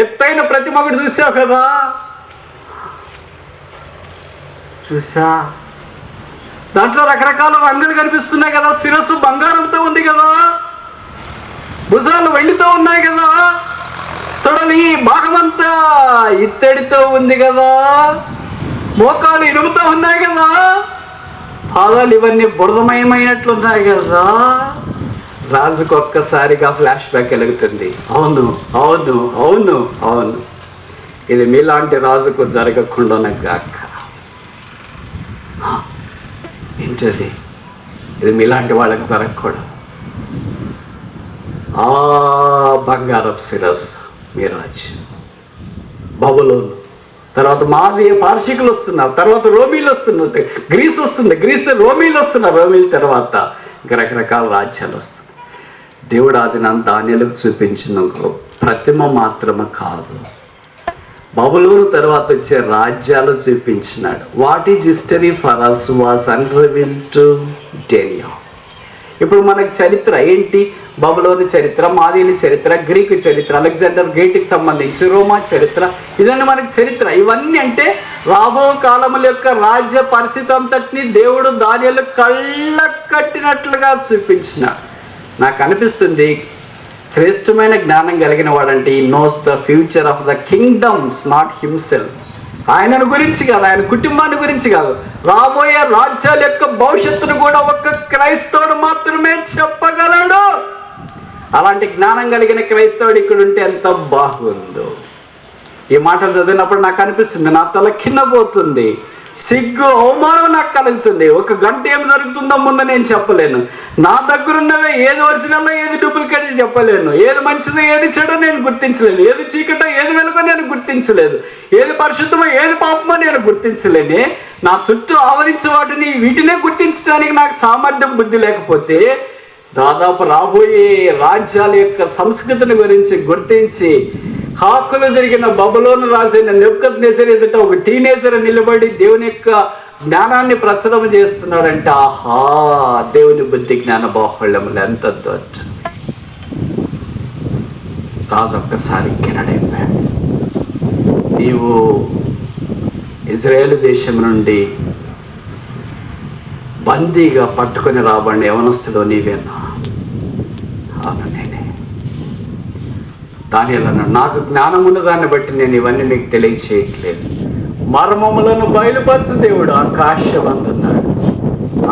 ఎత్తైన ప్రతిమగుడు చూసావు కదా? చూసా, దాంట్లో రకరకాల రంగులు కనిపిస్తున్నాయి కదా. శిరస్సు బంగారంతో ఉంది కదా, భుజాలు వెండితో ఉన్నాయి కదా, తొడలి భాగమంతా ఇత్తడితో ఉంది కదా, మోకాలు ఇనుముతో ఉన్నాయి కదా, పాదాలు ఇవన్నీ బురదమయమైనట్లున్నాయి కదా. రాజుకు ఒక్కసారిగా ఫ్లాష్ బ్యాక్ వెలుగుతుంది. అవును అవును అవును అవును, ఇది మీలాంటి రాజుకు జరగకుండా గాక. ఏంటది? ఇది మీలాంటి వాళ్ళకి జరగకూడదు. ఆ బంగారపు శిరస్ మీ రాజ్యం. బబులోను తర్వాత మాదీయ పార్షికులు వస్తున్నారు, తర్వాత రోమీలు వస్తున్నారు, గ్రీస్ వస్తుంది, గ్రీస్ రోమీలు వస్తున్నారు, రోమీల తర్వాత ఇంకా రకరకాల రాజ్యాలు వస్తున్నాయి. దేవుడు అది దానియేలుకు చూపించిన ప్రతిమ మాత్రమే కాదు, బబులోను తర్వాత వచ్చే రాజ్యాలు చూపించినాడు. What is history for us was unrevealed to Daniel. ఇప్పుడు మనకి చరిత్ర ఏంటి? బబులోని చరిత్ర, మాదీయుల చరిత్ర, గ్రీకు చరిత్ర, అలెగ్జాండర్ గేట్కి సంబంధించి రోమా చరిత్ర, ఇదన్నీ మనకి చరిత్ర. ఇవన్నీ అంటే రాబో కాలముల యొక్క రాజ్య పరిస్థితి అంతటినీ దేవుడు దానియేలు కళ్ళ కట్టినట్లుగా చూపించినాడు. నాకు అనిపిస్తుంది శ్రేష్టమైన జ్ఞానం కలిగిన వాడంటే ఈ knows the future of the kingdoms, not himself. ఆయనను గురించి కాదు, ఆయన కుటుంబాన్ని గురించి కాదు, రాబోయే రాజ్యాల యొక్క భవిష్యత్తును కూడా ఒక్క క్రైస్తవుడు మాత్రమే చెప్పగలడు. అలాంటి జ్ఞానం కలిగిన క్రైస్తవుడు ఇక్కడ ఉంటే ఎంత బాగుందో. ఈ మాటలు చదివినప్పుడు నాకు అనిపిస్తుంది, నా తల కిందపోతుంది, సిగ్గు అవమానం నాకు కలుగుతుంది. ఒక గంట ఏం జరుగుతుందో ముందు నేను చెప్పలేను. నా దగ్గర ఉన్నవే ఏది ఒరిజినల్లో ఏది డూప్లికేట్ చెప్పలేను. ఏది మంచిదో ఏది చెడో నేను గుర్తించలేను. ఏది చీకటో ఏది వెలుగో నేను గుర్తించలేదు. ఏది పరిశుద్ధమో ఏది పాపమో నేను గుర్తించలేని. నా చుట్టూ ఆవరించే వాటిని వీటినే గుర్తించడానికి నాకు సామర్థ్యం, బుద్ధి లేకపోతే దాదాపు రాబోయే రాజ్యాల యొక్క సంస్కృతిని గురించి గుర్తించి కాకులు తిరిగిన బబులోను రాజైన నెబుకద్నెజర్ ఎదుట ఒక టీనేజర్ నిలబడి దేవుని యొక్క జ్ఞానాన్ని ప్రచురం చేస్తున్నాడంటే, ఆహా, దేవుని బుద్ధి జ్ఞాన బాహుళ్యములు ఎంత దొచ్చు. రాజు ఒక్కసారి కినడైపోయాడు. నీవు ఇజ్రాయేల్ దేశం నుండి బందీగా పట్టుకొని రాబడిన యవనస్తుడు నీవేనా? అవును, నేనే. దానియేలు, నాకు జ్ఞానం ఉన్న దాన్ని బట్టి నేను ఇవన్నీ నీకు తెలియచేయట్లేదు. మర్మములను బయలుపరచు దేవుడు ఆకాశవంతున్నాడు.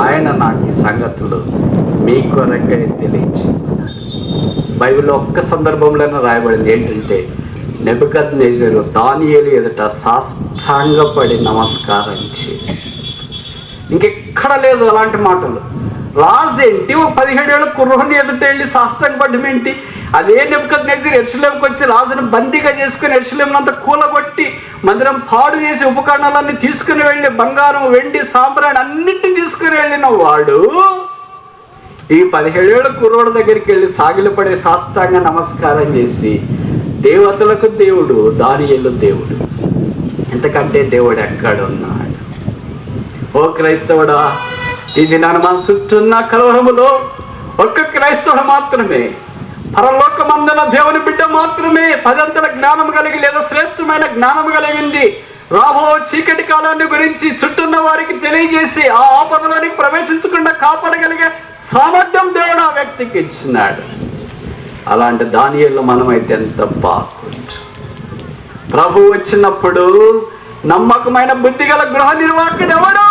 ఆయన నాకు ఈ సంగతులు మీ కొరకై తెలియచేయమన్నాడు. బైబిల్లో ఒక్క సందర్భంలోనే రాయబడింది ఏంటంటే, నెబుకద్నెజరు దానియేలు ఎదుట సాష్టాంగపడి నమస్కారం చేసి. ఇంకెక్కడ లేదు అలాంటి మాటలు. రాజు ఏంటి, ఒక 17 ఏళ్ళ కుర్రోని ఎదుట వెళ్ళి సాష్టాంగపడ్డం ఏంటి? అదే నెబుకద్నెజర్ యెరూషలేముకి వచ్చి రాజును బందీగా చేసుకుని యెరూషలేమునంతా కూలగొట్టి మందిరం పాడు చేసి ఉపకరణాలన్నీ తీసుకుని వెళ్ళి బంగారం, వెండి, సాంబ్రాణి అన్నింటినీ తీసుకుని వెళ్ళిన వాడు ఈ 17 ఏళ్ళ కుర్రోడు దగ్గరికి వెళ్ళి సాగిలపడే సాష్టాంగ నమస్కారం చేసి, దేవతలకు దేవుడు, దానియేలు దేవుడు, ఎంతకంటే దేవుడు ఎక్కడ ఉన్నాడు? ఓ క్రైస్తవుడా, ఇది నన్ను మన చుట్టూన్న కలవరములో ఒక్క క్రైస్తవుడు మాత్రమే, పరలోకమందున దేవుని బిడ్డ మాత్రమే 10 అంతల జ్ఞానం కలిగి లేదా శ్రేష్టమైన జ్ఞానం కలిగింది. రాబో చీకటి కాలాన్ని గురించి చుట్టూన్న వారికి తెలియజేసి ఆ ఆపదలోనికి ప్రవేశించకుండా కాపాడగలిగే సామర్థ్యం దేవుడు ఆ వ్యక్తికి ఇచ్చినాడు. అలాంటి దానియేలు మనమైతే ఎంత బాగుంటుంది. ప్రభు వచ్చినప్పుడు నమ్మకమైన బుద్ధి గల గృహ నిర్వాహకుడు ఎవడు?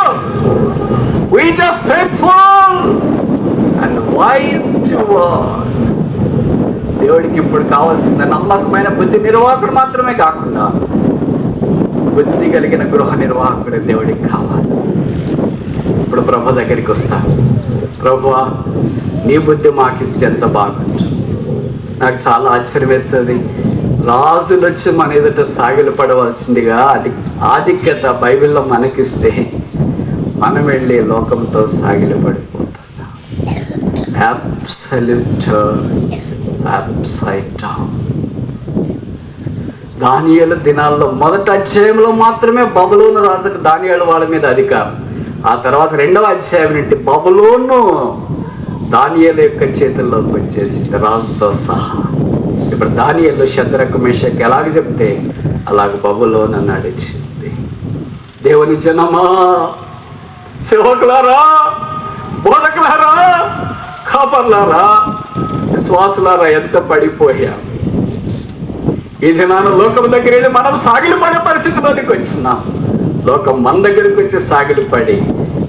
Who is a faithful and wise to work. దేవుడికి ఇప్పుడు కావాల్సింది నమ్మకమైన బుద్ధి నిర్వాహకుడు మాత్రమే కాకుండా బుద్ధి కలిగిన గృహ నిర్వాహకుడు దేవుడికి కావాలి. ఇప్పుడు ప్రభు దగ్గరికి వస్తాను. ప్రభువా, నీ బుద్ధి మాకిస్తే ఎంత బాగుంటుంది. నాకు చాలా ఆశ్చర్యం వేస్తుంది. రాజులు వచ్చి మన ఎదుట సాగిలు పడవలసిందిగా ఆధిక్యత బైబిల్లో మనకిస్తే మనం వెళ్ళి లోకంతో సాగిలు పడిపోతున్నాం. Absolute upside down. దానియేలు దినాల్లో మొదటి అధ్యాయంలో మాత్రమే బబులోను రాజుకు దానియేలు వాళ్ళ మీద అధికారం. ఆ తర్వాత 2వ అధ్యాయం నుండి బబులోను దానియేలు యొక్క చేతుల్లోకి వచ్చేసింది రాజుతో సహా. ఇప్పుడు దానియేలు శద్రకు మేషకు ఎలాగ చెప్తే అలాగ బబులోను నడిచింది. దేవుని జనమా, సేవకులారా, బోధకులారా, కాపర్లారా, విశ్వాసులారా, ఎంత పడిపోయాం. ఈ దినాన లోకం దగ్గర వెళ్ళి మనం సాగిలు పడే పరిస్థితిలోనికి వచ్చినాం. లోకం మన దగ్గరికి వచ్చి సాగిలు పడి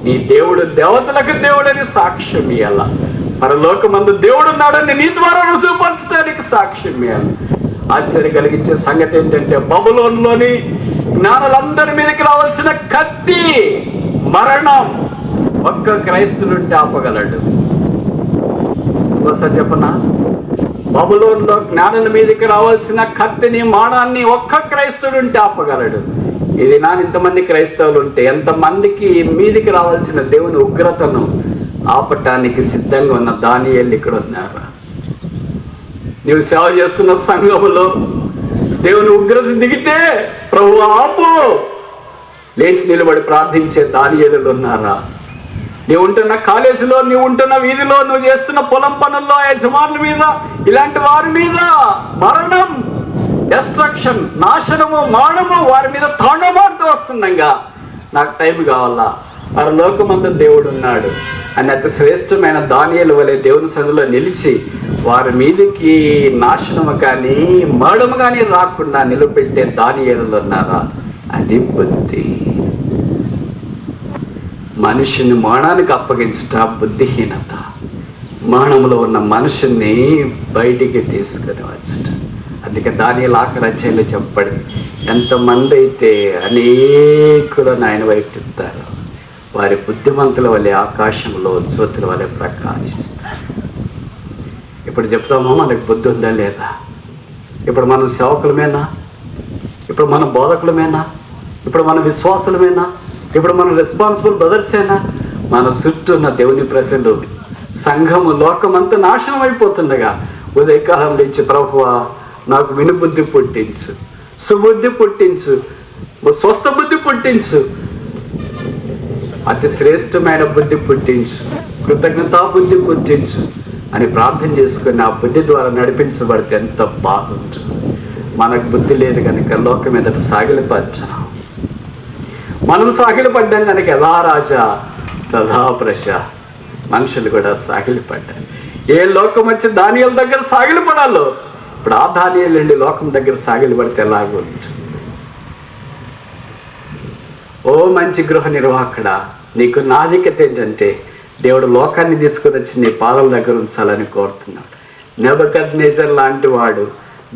నీ దేవుడు దేవతలకు దేవుడని సాక్ష్యం ఇయ్యాల. పరలోకమందు దేవుడు ఉన్నాడని నీ ద్వారా రుజువుపరచడానికి సాక్ష్యం ఇయ్యాలి. ఆశ్చర్య కలిగించే సంగతి ఏంటంటే బబులోనులోని జ్ఞానులందరి మీదకి రావాల్సిన కత్తి మరణం ఒక్క క్రైస్తవులుంటే ఆపగలడు. ఒకసారి చెప్పనా? బబులోనులో జ్ఞానుల మీదకి రావాల్సిన కత్తిని మానాన్ని ఒక్క క్రైస్తవుడుంటే ఆపగలడు. ఇది ఇంతమంది క్రైస్తవులు ఉంటే ఎంతమందికి మీదికి రావాల్సిన దేవుని ఉగ్రతను ఆపటానికి సిద్ధంగా ఉన్న దానియేలు ఇక్కడ ఉన్నారు. నీవు సేవ చేస్తున్న సంఘములో దేవుని ఉగ్రత దిగితే ప్రభువా ఆపు లేచి నిలబడి ప్రార్థించే దానియేలులు ఉన్నారా? నీవు ఉంటున్న కాలేజీలో, నీవు ఉంటున్న వీధిలో, నువ్వు చేస్తున్న పొలం పనుల్లో యజమానుల మీద, ఇలాంటి వారి మీద మరణం, డెస్ట్రక్షన్, నాశనము, మానము వారి మీద తాండవాడుతూ వస్తుండగా నాకు టైం కావాలా, పరలోకమందు దేవుడు ఉన్నాడు అని అతి శ్రేష్టమైన దానియేలు వలె దేవుని సన్నిధిలో నిలిచి వారి మీదకి నాశనము కానీ మరణము కానీ రాకుండా నిలబెట్టే దానియేలులు ఉన్నారా? అది బుద్ధి. మనిషిని మరణానికి అప్పగించుట బుద్ధిహీనత. మరణంలో ఉన్న మనుషుల్ని బయటికి తీసుకుని వచ్చుట. అందుకే దానియేలు ఆఖరి అధ్యాయంలో చెప్పబడింది, ఎంతమంది అయితే అనేకులను ఆయన వైపు తిప్పుతారో వారి బుద్ధిమంతుల వలె ఆకాశంలో జ్యోతుల వలె ప్రకాశిస్తారు. ఇప్పుడు చెప్తామో మనకు బుద్ధి ఉందా లేదా? ఇప్పుడు మనం సేవకులమేనా? ఇప్పుడు మన బోధకులమేనా? ఇప్పుడు మన విశ్వాసులమేనా? ఇప్పుడు మన రెస్పాన్సిబుల్ బ్రదర్సేనా? మన చుట్టూ ఉన్న దేవుని ప్రజలు, సంఘము, లోకమంతా నాశనం అయిపోతుండగా ఉదయకాలం నుంచి ప్రభువా నాకు వినుబుద్ధి పుట్టించు, సుబుద్ధి పుట్టించు, స్వస్థ బుద్ధి పుట్టించు, అతి శ్రేష్టమైన బుద్ధి పుట్టించు, కృతజ్ఞతా బుద్ధి పుట్టించు అని ప్రార్థన చేసుకుని ఆ బుద్ధి ద్వారా నడిపించబడితే ఎంత బాగుంటుంది. మనకు బుద్ధి లేదు కనుక లోకం ఎదుట సాగిలపరచం. మనం సాగిలపడ్డాం కనుక ఎలా రాజా తదా ప్రజ, మనుషులు కూడా సాగిలపడ్డారు. ఏ లోకం వచ్చి దానియేలు దగ్గర సాగిలపడాలో ఇప్పుడు ఆ దానియేలు నుండి లోకం దగ్గర సాగిలపడితే ఎలాగుంటుంది. ఓ మంచి గృహ నిర్వాహకుడా, నీకు నాధిక్యత ఏంటంటే దేవుడు లోకాన్ని తీసుకుని వచ్చి నీ పాదాల దగ్గర ఉంచాలని కోరుతున్నాడు. నెబుకద్నెజర్ లాంటి వాడు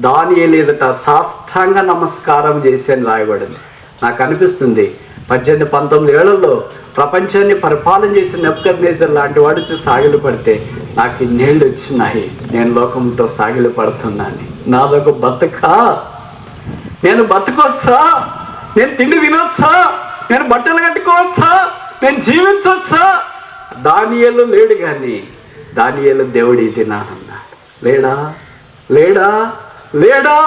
దానియేలు ఎదుట సాష్టాంగ నమస్కారం చేసేని రాయబడింది. నాకు అనిపిస్తుంది 18-19 ఏళ్లలో ప్రపంచాన్ని పరిపాలన చేసిన నెబుకద్నెజర్ లాంటి వాడు వచ్చి సాగిలు పడితే నాకు ఇన్నేళ్ళు వచ్చినాయి, నేను లోకంతో సాగిలు పడుతున్నాను, నాదొక బతుకా, నేను బతకొచ్చా, నేను తిండి తినొచ్చా, నేను బట్టలు కట్టుకోవచ్చా, నేను జీవించవచ్చా? దానియేలు లేడు కానీ దానియేలు దేవుడి తినానన్నాడు. లేడా? లేడా? లేడా?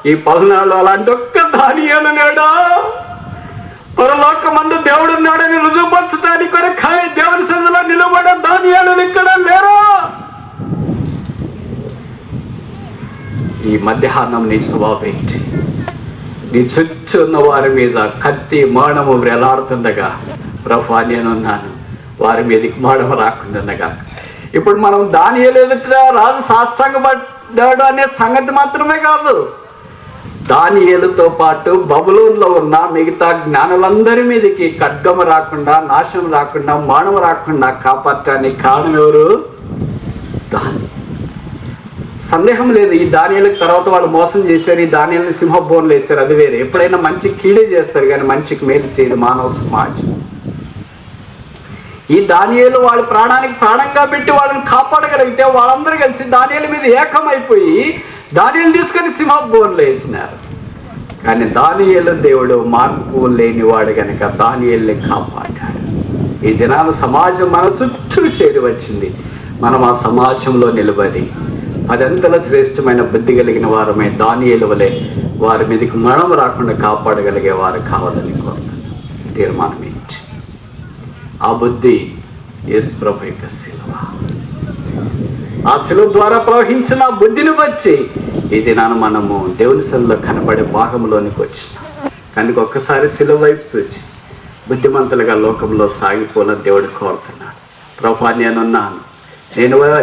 ఈ 14 అలాంటి ఒక్క దానియేలు లేడా? పరలోకమందు దేవుడు ఉన్నాడని రుజువుపరచడానికి కొరకాయ దేవుని సన్నిధిలో నిలబడ దానియేలు ఇక్కడ లేరా? ఈ మధ్యాహ్నం నీ స్వభావం ఏంటి? నీ చుట్టూ ఉన్న వారి మీద కత్తి మరణము వేలాడుతుండగా ప్రభువా నేనున్నాను, వారి మీదకి మరణం రాకుండాగా. ఇప్పుడు మనం దానియేలు ఎదుట రాజు సాష్టాంగపడ్డాడు అనే సంగతి మాత్రమే కాదు, దానియేలుతో పాటు బబులోన్లో ఉన్న మిగతా జ్ఞానులందరి మీదకి ఖడ్గము రాకుండా, నాశనం రాకుండా, మరణం రాకుండా కాపాడటానికి కారణం ఎవరు? సందేహం లేదు, ఈ దానియేలుకి తర్వాత వాళ్ళు మోసం చేశారు, ఈ దానియేలుని సింహబోన్లు వేశారు, అది వేరే. ఎప్పుడైనా మంచి కీడే చేస్తారు కానీ మంచికి మేలు చేయదు మానవ సమాజం. ఈ దానియేలు వాళ్ళ ప్రాణానికి ప్రాణంగా పెట్టి వాళ్ళని కాపాడగలిగితే వాళ్ళందరూ కలిసి దానియేలు మీద ఏకమైపోయి దానియేలు తీసుకొని సింహబోన్లు వేసినారు. కానీ దానియేలు దేవుడు మార్పు లేనివాడు కనుక దానియేలుని కాపాడాడు. ఈ దినాన సమాజం మన చుట్టూ చేరి వచ్చింది. మనం ఆ సమాజంలో నిలబడి 10 అంతల శ్రేష్టమైన బుద్ధి కలిగిన వారమే దానియేలు వలె వారి మీదకి మరణం రాకుండా కాపాడగలిగే వారు కావాలని కోరుతున్నాం. తీర్మానం ఏంటి? ఆ బుద్ధి యేసు ప్రభు యొక్క శిలువ. ఆ శిలువ ద్వారా ప్రవహించిన బుద్ధిని బట్టి ఈ దినాన మనము దేవుని సన్నిధిలో కనబడే భాగంలోనికి వచ్చినాం. కనుక ఒక్కసారి శిలువ వైపు చూచి బుద్ధిమంతులుగా లోకంలో సాగిపోవాలని దేవుడు కోరుతున్నాడు. ప్రభు, నేనున్నాను,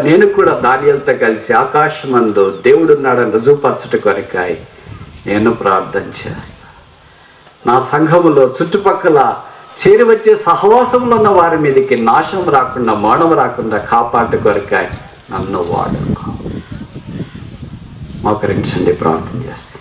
నేను కూడా దానియేలుతో కలిసి ఆకాశమందు దేవుడున్నాడని రుజువుపరచుట కొరకాయి నేను ప్రార్థన చేస్తాను. నా సంఘములో చుట్టుపక్కల చేరి వచ్చే సహవాసంలో ఉన్న వారి మీదకి నాశనం రాకుండా మరణం రాకుండా కాపాడు కొరకాయి నన్ను వాడుకో. మోకరించండి, ప్రార్థన చేస్తాను.